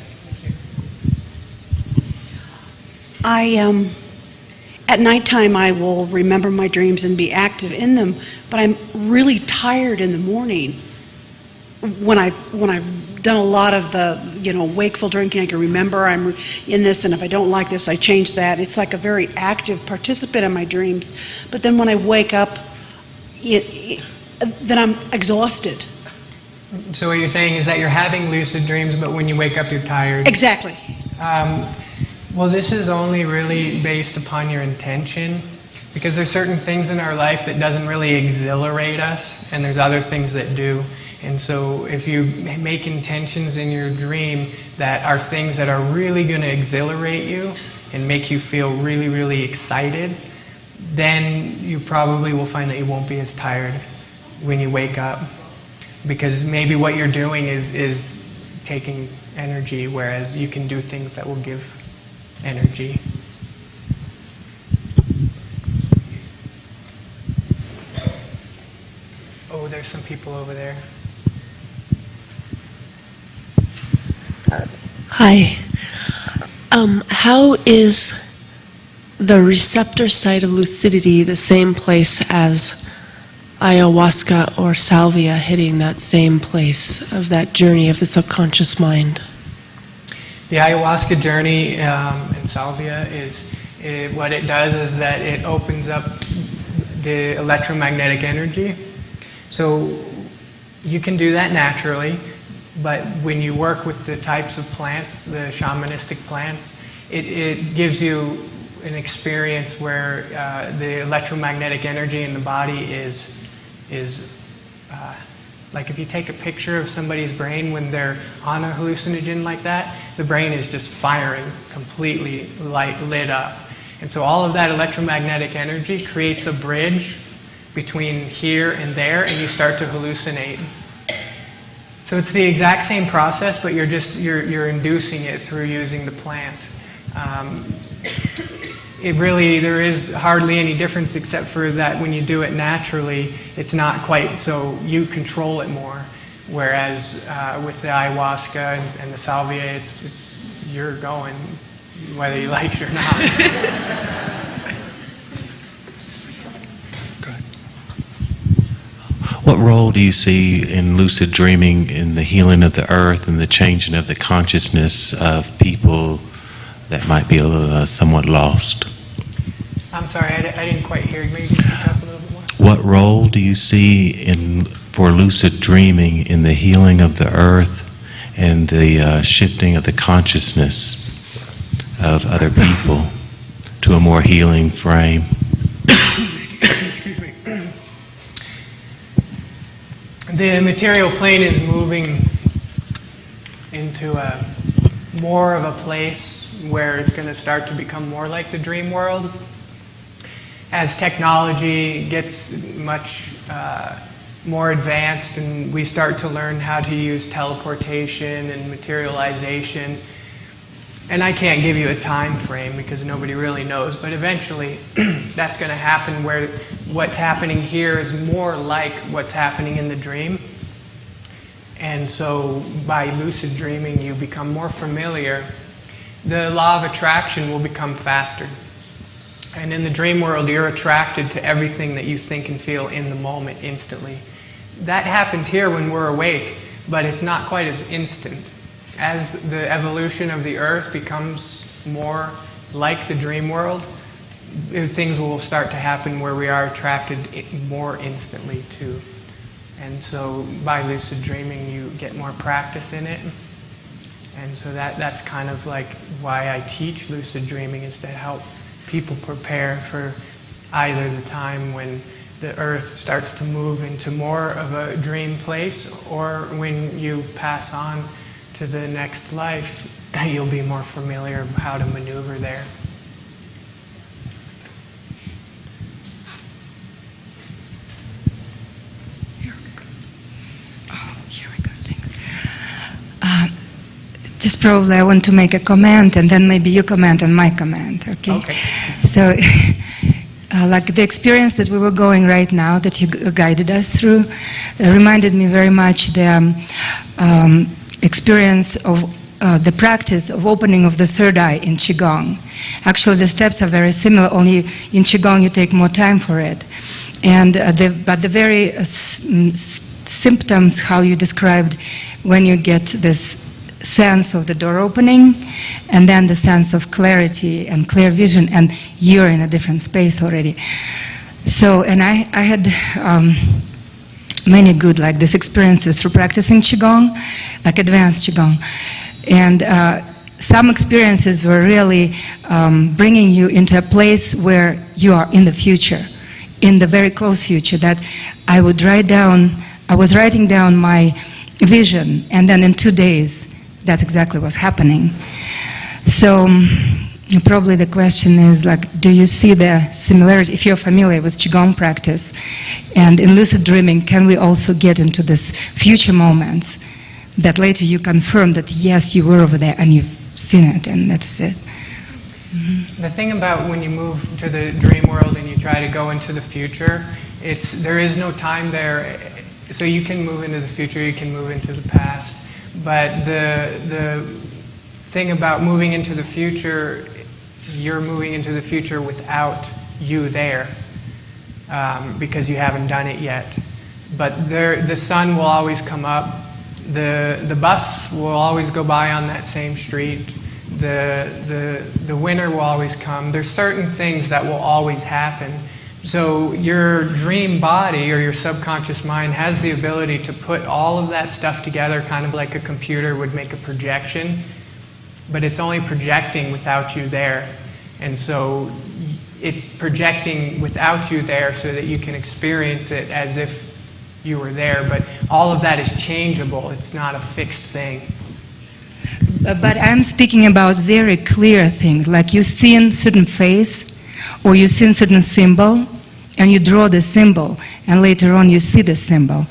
Speaker 14: At nighttime, I will remember my dreams and be active in them, but I'm really tired in the morning. When I've done a lot of the, wakeful drinking, I can remember I'm in this, and if I don't like this, I change that. It's like a very active participant in my dreams. But then when I wake up, then I'm exhausted.
Speaker 5: So what you're saying is that you're having lucid dreams, but when you wake up, you're tired.
Speaker 14: Exactly.
Speaker 5: Well, this is only really based upon your intention, because there's certain things in our life that doesn't really exhilarate us, and there's other things that do. And so if you make intentions in your dream that are things that are really going to exhilarate you and make you feel really, really excited, then you probably will find that you won't be as tired when you wake up. Because maybe what you're doing is taking energy, whereas you can do things that will give energy. Oh, there's some people over there.
Speaker 15: Hi. How is the receptor site of lucidity the same place as ayahuasca or salvia hitting that same place of that journey of the subconscious mind?
Speaker 5: The ayahuasca journey and salvia is, what it does is that it opens up the electromagnetic energy. So you can do that naturally, but when you work with the types of plants, the shamanistic plants, it gives you an experience where the electromagnetic energy in the body is like if you take a picture of somebody's brain when they're on a hallucinogen like that, the brain is just firing completely lit up. And so all of that electromagnetic energy creates a bridge between here and there, and you start to hallucinate. So it's the exact same process, but you're inducing it through using the plant. There is hardly any difference except for that when you do it naturally, it's not quite so you control it more. Whereas with the ayahuasca and the salvia, it's you're going whether you like it or not.
Speaker 10: What role do you see in lucid dreaming in the healing of the earth and the changing of the consciousness of people that might be somewhat lost?
Speaker 5: I'm sorry, I didn't quite hear you. Maybe you can talk a little bit more.
Speaker 10: What role do you see for lucid dreaming in the healing of the earth and the shifting of the consciousness of other people to a more healing frame?
Speaker 5: Excuse me. The material plane is moving into more of a place where it's going to start to become more like the dream world. As technology gets much more advanced and we start to learn how to use teleportation and materialization, and I can't give you a time frame because nobody really knows, but eventually that's going to happen where what's happening here is more like what's happening in the dream. And so by lucid dreaming you become more familiar. The law of attraction will become faster. And in the dream world, you're attracted to everything that you think and feel in the moment instantly. That happens here when we're awake, but it's not quite as instant. As the evolution of the earth becomes more like the dream world, things will start to happen where we are attracted more instantly too. And so by lucid dreaming, you get more practice in it. And so that's kind of like why I teach lucid dreaming, is to help people prepare for either the time when the earth starts to move into more of a dream place, or when you pass on to the next life, you'll be more familiar with how to maneuver there.
Speaker 16: Just probably I want to make a comment, and then maybe you comment on my comment, okay? So, like the experience that we were going right now, that you guided us through, reminded me very much the experience of the practice of opening of the third eye in Qigong. Actually, the steps are very similar, only in Qigong you take more time for it. And but the very symptoms, how you described, when you get this sense of the door opening, and then the sense of clarity and clear vision, and you're in a different space already. So, and I had many good like this experiences through practicing Qigong, like advanced Qigong. And some experiences were really bringing you into a place where you are in the future, in the very close future, that I would write down, I was writing down my vision, and then in 2 days, that's exactly what's happening. So probably the question is, like, do you see the similarity, if you're familiar with Qigong practice, and in lucid dreaming, can we also get into this future moments that later you confirm that yes, you were over there and you've seen it, and that's it?
Speaker 5: Mm-hmm. The thing about when you move to the dream world and you try to go into the future, there is no time there. So you can move into the future, you can move into the past. But the thing about moving into the future, you're moving into the future without you there, because you haven't done it yet. But the sun will always come up, the bus will always go by on that same street, the winter will always come. There's certain things that will always happen. So your dream body, or your subconscious mind, has the ability to put all of that stuff together, kind of like a computer would make a projection, but it's only projecting without you there. And so it's projecting without you there so that you can experience it as if you were there. But all of that is changeable. It's not a fixed thing.
Speaker 16: But I'm speaking about very clear things, like you see in certain face, or you see in certain symbol, and you draw the symbol, and later on you see the symbol.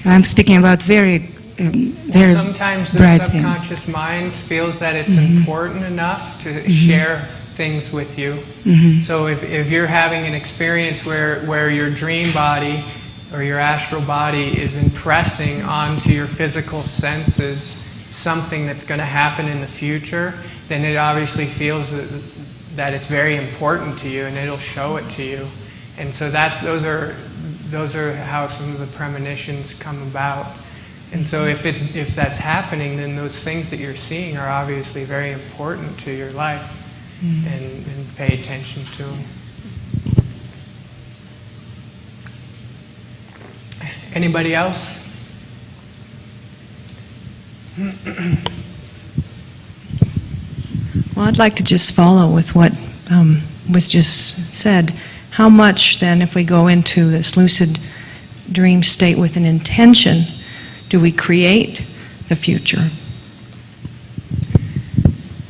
Speaker 16: And I'm speaking about very
Speaker 5: sometimes the
Speaker 16: bright
Speaker 5: subconscious
Speaker 16: things.
Speaker 5: mind feels that it's important enough to share things with you. So if you're having an experience where your dream body or your astral body is impressing onto your physical senses something that's going to happen in the future, then it obviously feels that it's very important to you, and it'll show it to you. And so those are how some of the premonitions come about. And so if that's happening, then those things that you're seeing are obviously very important to your life, and pay attention to them. Anybody else?
Speaker 17: Well, I'd like to just follow with what was just said. How much then, if we go into this lucid dream state with an intention, do we create the future?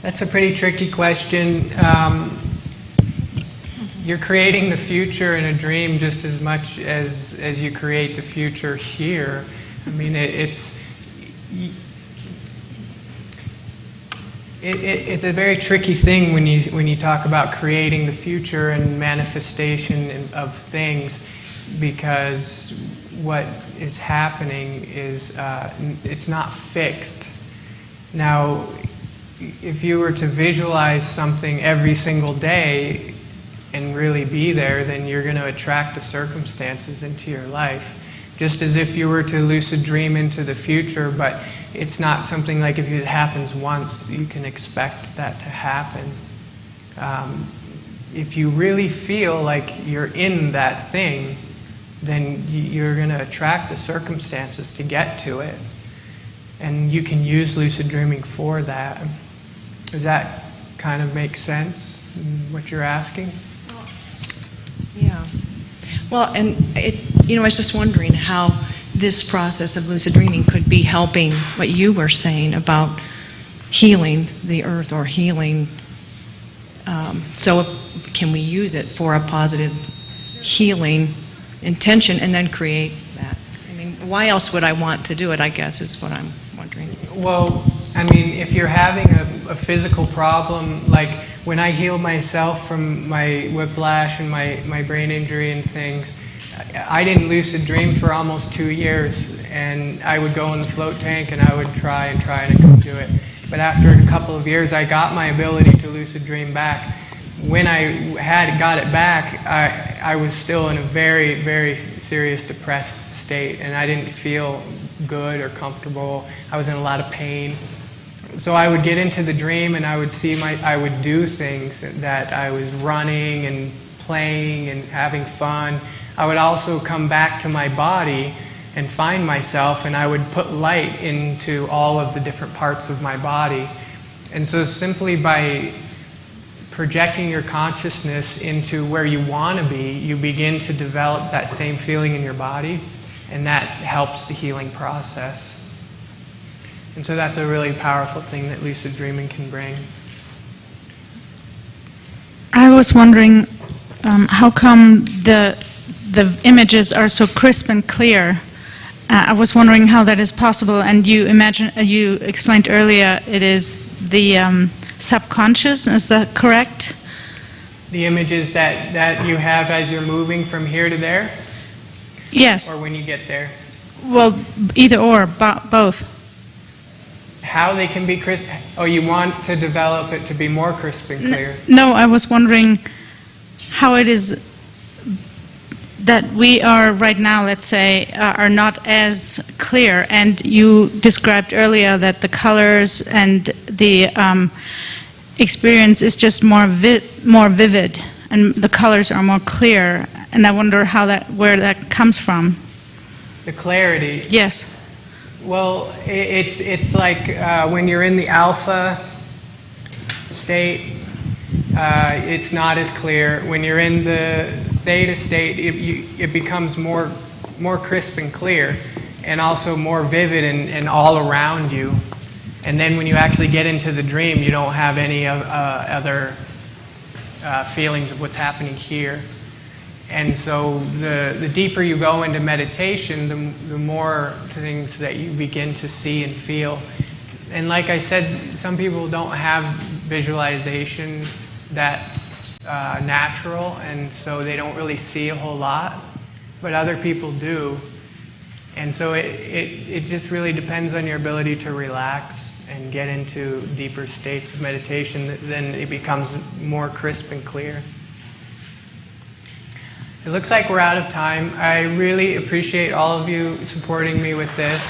Speaker 5: That's a pretty tricky question. You're creating the future in a dream just as much as you create the future here. I mean, it's a very tricky thing when you talk about creating the future and manifestation of things, because what is happening is it's not fixed. Now, if you were to visualize something every single day and really be there, then you're going to attract the circumstances into your life. Just as if you were to lucid dream into the future, but it's not something like if it happens once, you can expect that to happen. If you really feel like you're in that thing, then you're going to attract the circumstances to get to it. And you can use lucid dreaming for that. Does that kind of make sense, what you're asking?
Speaker 17: Yeah. Well, and I was just wondering how this process of lucid dreaming could be helping what you were saying about healing the earth or healing. So can we use it for a positive healing intention and then create that? I mean, why else would I want to do it, I guess, is what I'm wondering.
Speaker 5: Well, I mean, if you're having a physical problem, like when I healed myself from my whiplash and my brain injury and things, I didn't lucid dream for almost 2 years, and I would go in the float tank and I would try and I couldn't do it. But after a couple of years, I got my ability to lucid dream back. When I got it back, I was still in a very, very serious depressed state, and I didn't feel good or comfortable. I was in a lot of pain. So I would get into the dream and I would I would do things that I was running and playing and having fun. I would also come back to my body and find myself, and I would put light into all of the different parts of my body. And so simply by projecting your consciousness into where you want to be, you begin to develop that same feeling in your body, and that helps the healing process. And so that's a really powerful thing that lucid dreaming can bring.
Speaker 18: I was wondering how come the images are so crisp and clear. I was wondering how that is possible, and you explained earlier it is the subconscious, is that correct?
Speaker 5: The images that you have as you're moving from here to there?
Speaker 18: Yes.
Speaker 5: Or when you get there?
Speaker 18: Well, either or, both.
Speaker 5: How they can be crisp? Oh, you want to develop it to be more crisp and clear?
Speaker 18: No, I was wondering how it is that we are right now, let's say, are not as clear. And you described earlier that the colors and the experience is just more vivid, and the colors are more clear. And I wonder where that comes from.
Speaker 5: The clarity?
Speaker 18: Yes.
Speaker 5: Well, it's like when you're in the alpha state, it's not as clear. When you're in the theta state, it becomes more crisp and clear, and also more vivid and all around you. And then when you actually get into the dream, you don't have any other feelings of what's happening here. And so the deeper you go into meditation, the more things that you begin to see and feel. And like I said, some people don't have visualization that natural, and so they don't really see a whole lot, but other people do. And so it just really depends on your ability to relax and get into deeper states of meditation. Then it becomes more crisp and clear. It looks like we're out of time. I really appreciate all of you supporting me with this.